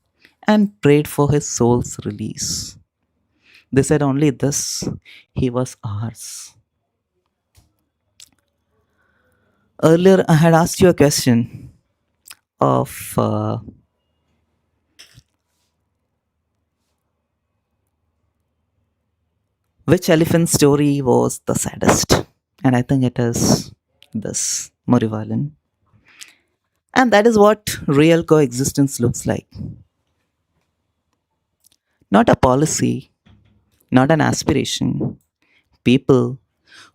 and prayed for his soul's release. They said only this: he was ours. Earlier, I had asked you a question of which elephant story was the saddest, and I think it is this Morivalan. And that is what real coexistence looks like. Not a policy, not an aspiration. People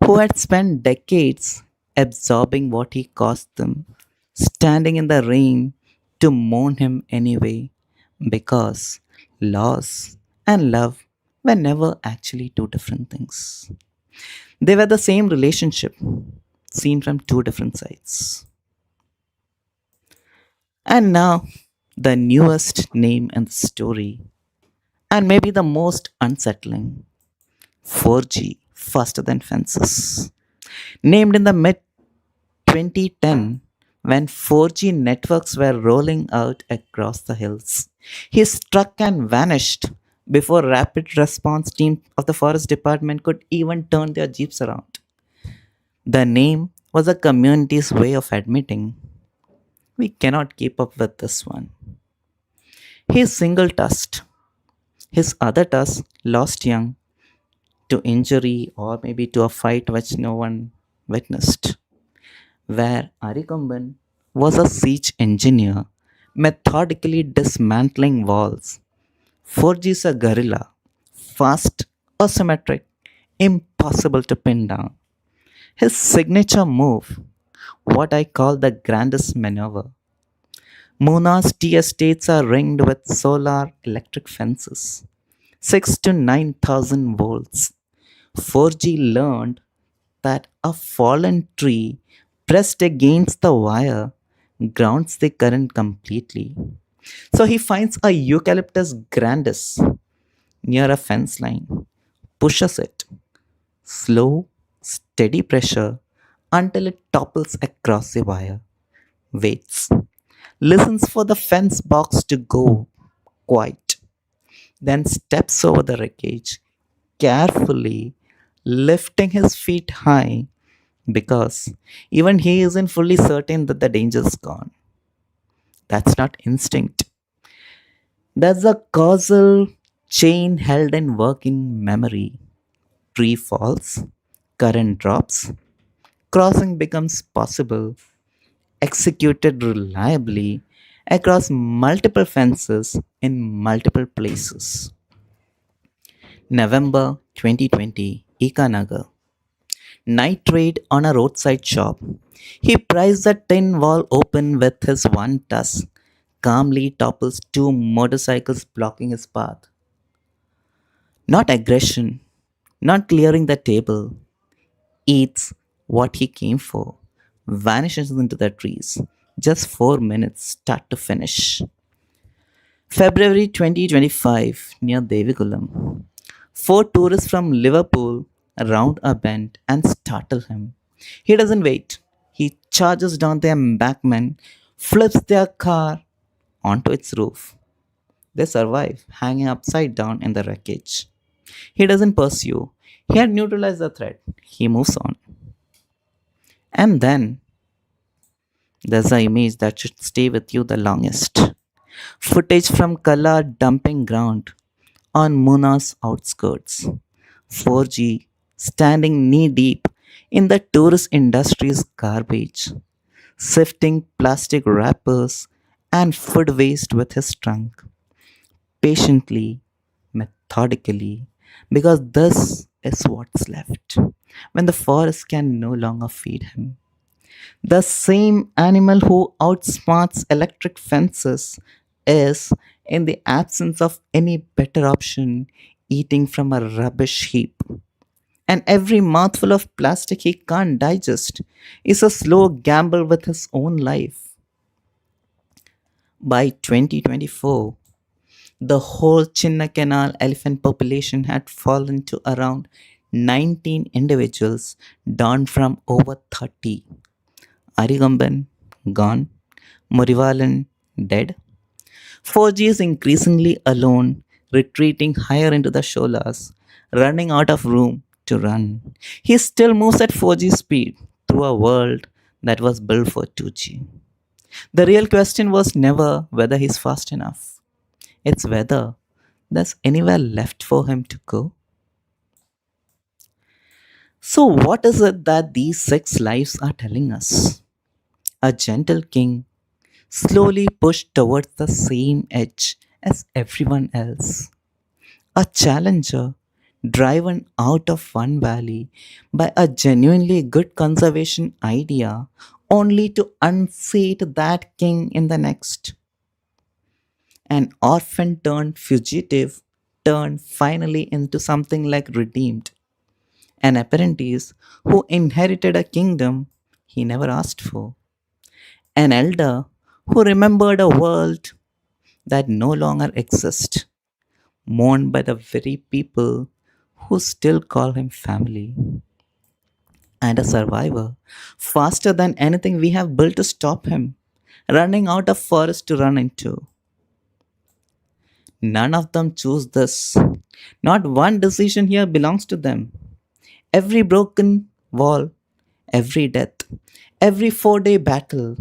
who had spent decades absorbing what he cost them, standing in the rain to mourn him anyway, because loss and love were never actually two different things. They were the same relationship, seen from two different sides. And now, the newest name in the story, and maybe the most unsettling: 4G, faster than fences. Named in the mid 2010 when 4G networks were rolling out across the hills. He struck and vanished before rapid response team of the forest department could even turn their jeeps around. The name was the community's way of admitting we cannot keep up with this one. He is single tusked. His other tusk lost young to injury or maybe to a fight which no one witnessed, where Arikomban was a siege engineer, methodically dismantling walls. 4G is a guerrilla, fast, asymmetric, impossible to pin down. His signature move, what I call the grandest maneuver. Muna's tea estates are ringed with solar electric fences, 6 to 9,000 volts. 4G learned that a fallen tree pressed against the wire grounds the current completely. So he finds a eucalyptus grandis near a fence line, pushes it, slow, steady pressure until it topples across the wire, waits, listens for the fence box to go quiet, then steps over the wreckage, carefully lifting his feet high because even he isn't fully certain that the danger's gone. That's not instinct. That's a causal chain held in work in memory. Tree falls, current drops, crossing becomes possible, executed reliably across multiple fences in multiple places. November 2020, Ikanagar. Night raid on a roadside shop. He pries the tin wall open with his one tusk, calmly topples two motorcycles blocking his path. Not aggression, not clearing the table, eats what he came for, vanishes into the trees. Just 4 minutes, start to finish. February 2025, near Devikulam. Four tourists from Liverpool round a bend and startle him. He doesn't wait. He charges down the embankment, flips their car onto its roof. They survive, hanging upside down in the wreckage. He doesn't pursue. He had neutralized the threat. He moves on. And then there's the image that should stay with you the longest. Footage from Kala dumping ground on Muna's outskirts. 4G standing knee deep in the tourist industry's garbage, sifting plastic wrappers and food waste with his trunk, patiently, methodically, because this is what's left when the forest can no longer feed him. The same animal who outsmarts electric fences is, in the absence of any better option, eating from a rubbish heap. And every mouthful of plastic he can't digest is a slow gamble with his own life. By 2024, the whole Chinna Canal elephant population had fallen to around 19 individuals, down from over 30. Arigamban, gone. Murivalan, dead. 4G is increasingly alone, retreating higher into the sholas, running out of room to run. He still moves at 4G speed through a world that was built for 2G. The real question was never whether he's fast enough, it's whether there's anywhere left for him to go. So, what is it that these six lives are telling us? A gentle king slowly pushed towards the same edge as everyone else. A challenger driven out of one valley by a genuinely good conservation idea only to unseat that king in the next. An orphan turned fugitive turned finally into something like redeemed. An apprentice who inherited a kingdom he never asked for. An elder who remembered a world that no longer exists, mourned by the very people who still call him family. And a survivor, faster than anything we have built to stop him, running out of forest to run into. None of them choose this. Not one decision here belongs to them. Every broken wall, every death, every 4 day battle,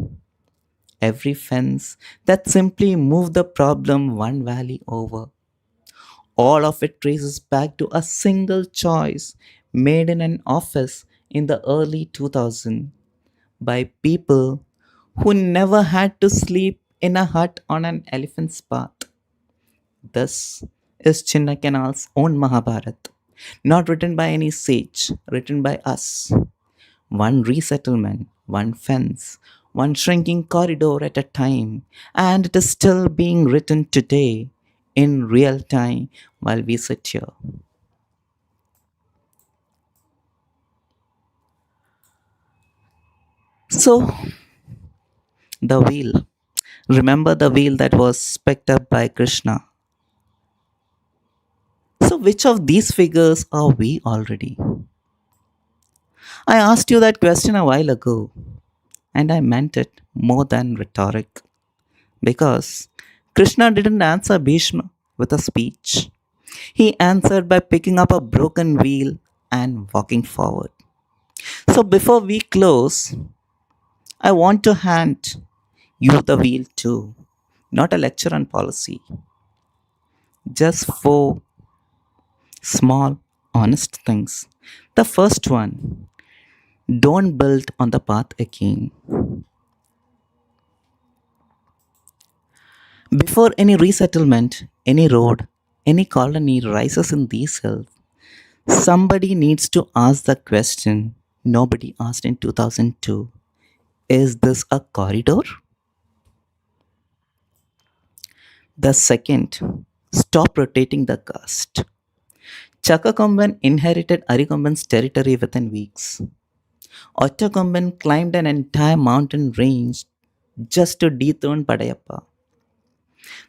every fence that simply moved the problem one valley over. All of it traces back to a single choice made in an office in the early 2000s by people who never had to sleep in a hut on an elephant's path. This is Chinnakanal's own Mahabharat, not written by any sage, written by us. One resettlement, one fence, one shrinking corridor at a time, and it is still being written today in real time while we sit here. So, the wheel. Remember the wheel that was picked up by Krishna. So, which of these figures are we already? I asked you that question a while ago, and I meant it more than rhetoric. Because Krishna didn't answer Bhishma with a speech. He answered by picking up a broken wheel and walking forward. So, before we close, I want to hand you the wheel too. Not a lecture on policy, just four small, honest things. The first one, don't build on the path again. Before any resettlement, any road, any colony rises in these hills, somebody needs to ask the question nobody asked in 2002. Is this a corridor? The second, stop rotating the cast. Chakakomban inherited Arikomban's territory within weeks. Ottakomban climbed an entire mountain range just to dethrone Padayappa.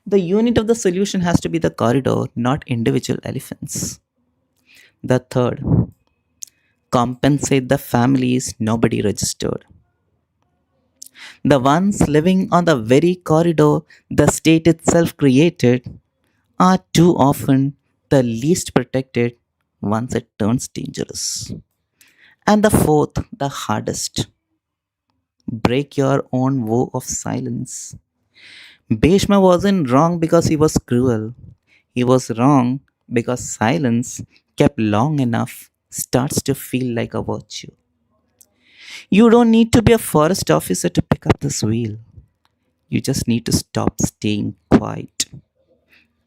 The unit of the solution has to be the corridor, not individual elephants. The third, compensate the families nobody registered. The ones living on the very corridor the state itself created are too often the least protected once it turns dangerous. And the fourth, the hardest, break your own vow of silence. Bhishma wasn't wrong because he was cruel. He was wrong because silence kept long enough starts to feel like a virtue. You don't need to be a forest officer to pick up this wheel. You just need to stop staying quiet.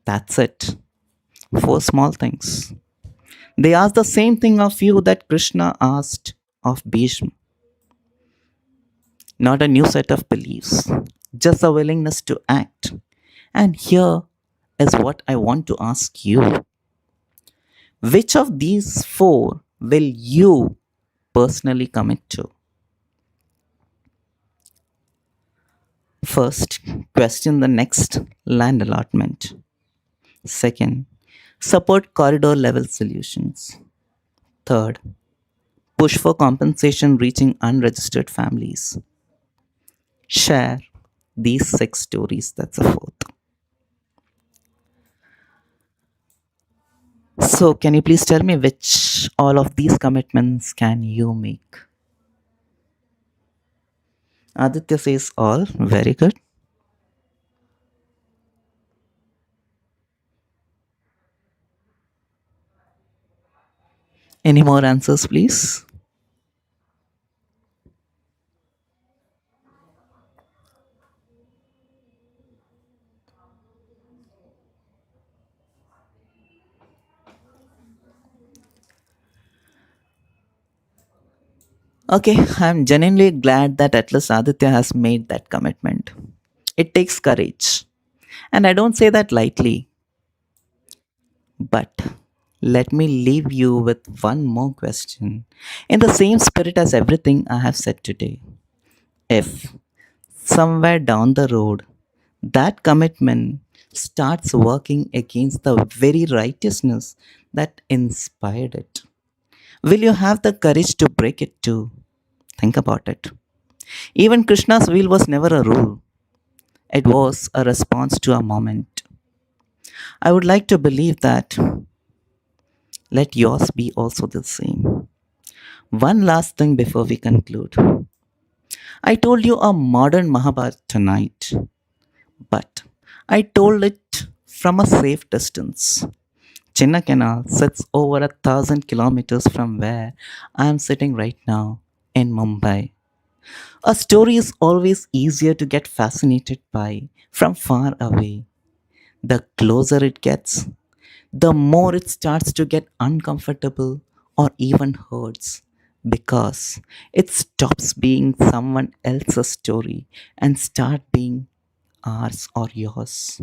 That's it. Four small things. They ask the same thing of you that Krishna asked of Bhishma. Not a new set of beliefs, just a willingness to act. And here is what I want to ask you. Which of these four will you personally commit to? First, question the next land allotment. Second, support corridor level solutions. Third, push for compensation reaching unregistered families. Share these six stories. That's the fourth. So, can you please tell me which all of these commitments can you make? Aditya says all. Very good. Any more answers, please? Okay, I'm genuinely glad that at least Aditya has made that commitment. It takes courage. And I don't say that lightly. But let me leave you with one more question in the same spirit as everything I have said today. If somewhere down the road that commitment starts working against the very righteousness that inspired it, will you have the courage to break it too? Think about it. Even Krishna's wheel was never a rule, it was a response to a moment. I would like to believe that. Let yours be also the same. One last thing before we conclude. I told you a modern Mahabharata tonight, but I told it from a safe distance. Chinna Canal sits over 1,000 kilometers from where I am sitting right now in Mumbai. A story is always easier to get fascinated by from far away. The closer it gets, the more it starts to get uncomfortable or even hurts because it stops being someone else's story and start being ours or yours.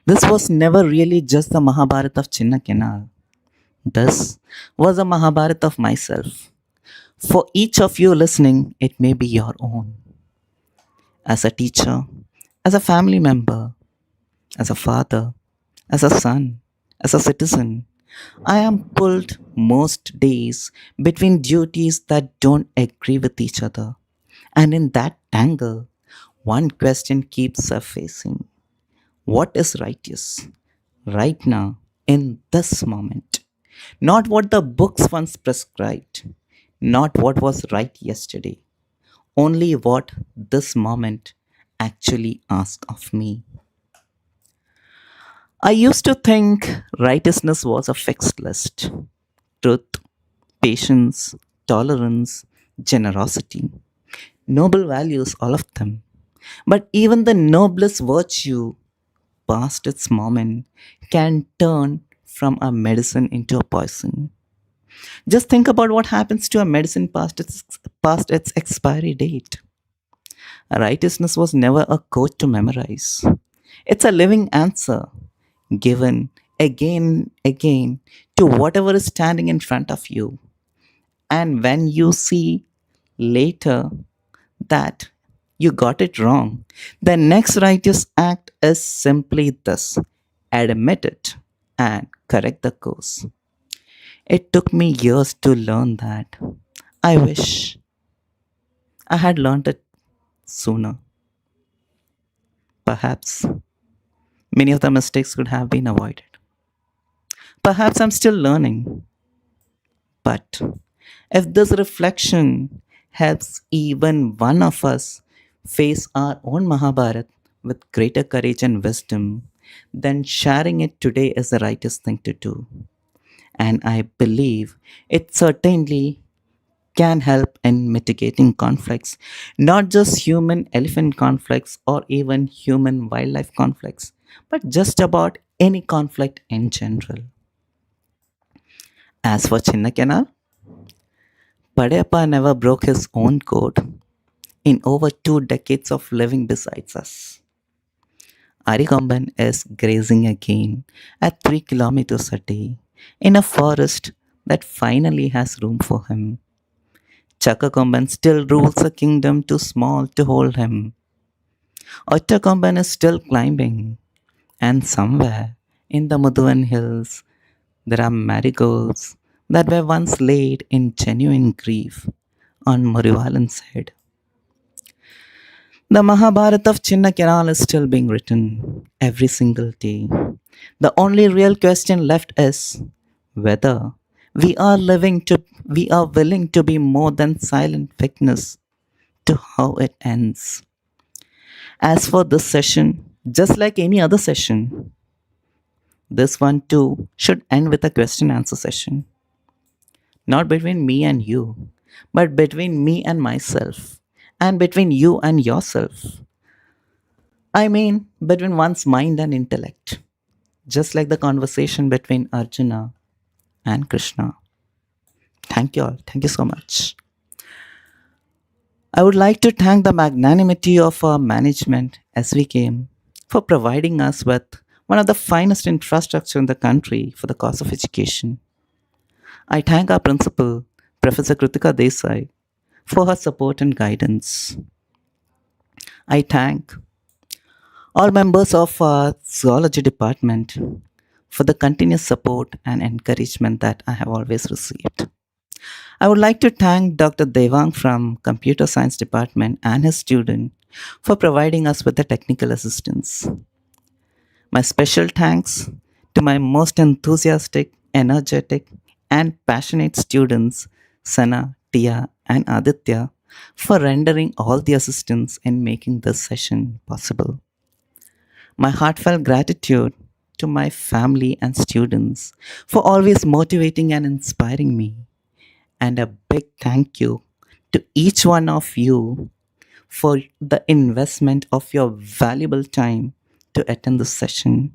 This was never really just the Mahabharata of Chinna Canal. This was a Mahabharata of myself. For each of you listening, it may be your own. As a teacher, as a family member, as a father, as a son, as a citizen, I am pulled most days between duties that don't agree with each other. And in that tangle, one question keeps surfacing: what is righteous right now, in this moment? Not what the books once prescribed, not what was right yesterday, only what this moment actually asks of me. I used to think righteousness was a fixed list: truth, patience, tolerance, generosity. Noble values, all of them. But even the noblest virtue, past its moment, can turn from a medicine into a poison. Just think about what happens to a medicine past its expiry date. Righteousness was never a quote to memorize. It's a living answer given again again to whatever is standing in front of you. And when you see later that you got it wrong, the next righteous act is simply this: admit it and correct the course. It took me years to learn that. I wish I had learned it sooner. Perhaps many of the mistakes could have been avoided. Perhaps I'm still learning. But if this reflection helps even one of us face our own Mahabharat with greater courage and wisdom, then sharing it today is the rightest thing to do. And I believe it certainly can help in mitigating conflicts, not just human elephant conflicts or even human wildlife conflicts, but just about any conflict in general. As for Chinnakenal, Padayappa never broke his own code in over 2 decades of living beside us. Arikomban is grazing again at 3 kilometers a day in a forest that finally has room for him. Chakakomban still rules a kingdom too small to hold him. Ottakomban is still climbing, and somewhere in the Muduvan hills there are marigolds that were once laid in genuine grief on Murivalan's head. The Mahabharata of Chinna Kiral is still being written every single day. The only real question left is whether we are willing to be more than silent witness to how it ends. As for this session, just like any other session, this one too should end with a question answer session. Not between me and you, but between me and myself, and between you and yourself. I mean, between one's mind and intellect, just like the conversation between Arjuna and Krishna. Thank you all. Thank you so much. I would like to thank the magnanimity of our management as we came for providing us with one of the finest infrastructure in the country for the cause of education. I thank our principal, Professor Kritika Desai, for her support and guidance. I thank all members of our zoology department for the continuous support and encouragement that I have always received. I would like to thank Dr. Devang from Computer Science Department and his student for providing us with the technical assistance. My special thanks to my most enthusiastic, energetic, and passionate students, Sana, Tia, and Aditya, for rendering all the assistance in making this session possible. My heartfelt gratitude to my family and students for always motivating and inspiring me. And a big thank you to each one of you for the investment of your valuable time to attend this session.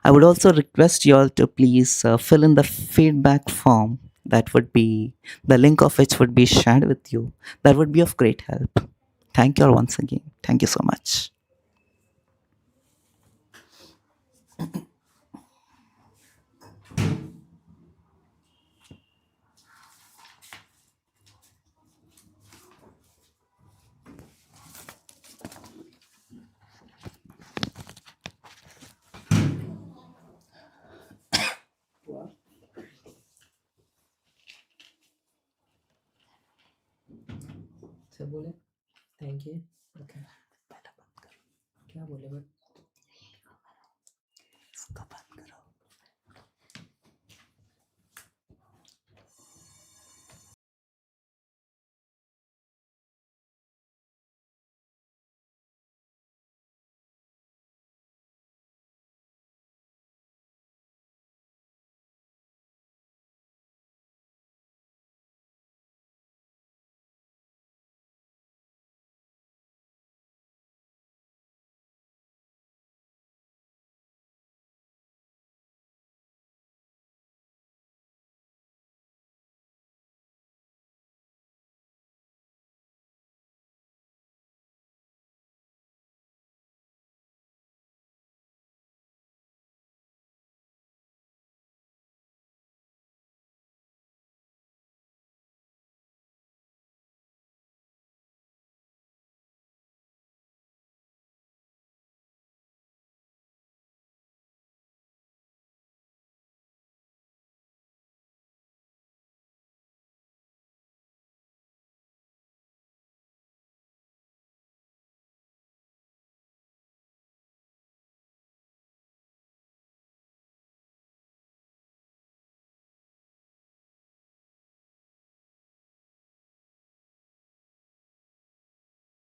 I would also request you all to please fill in the feedback form that would be the link of which would be shared with you. That would be of great help. Thank you all once again. Thank you so much. सब बोले thank you okay क्या बोले but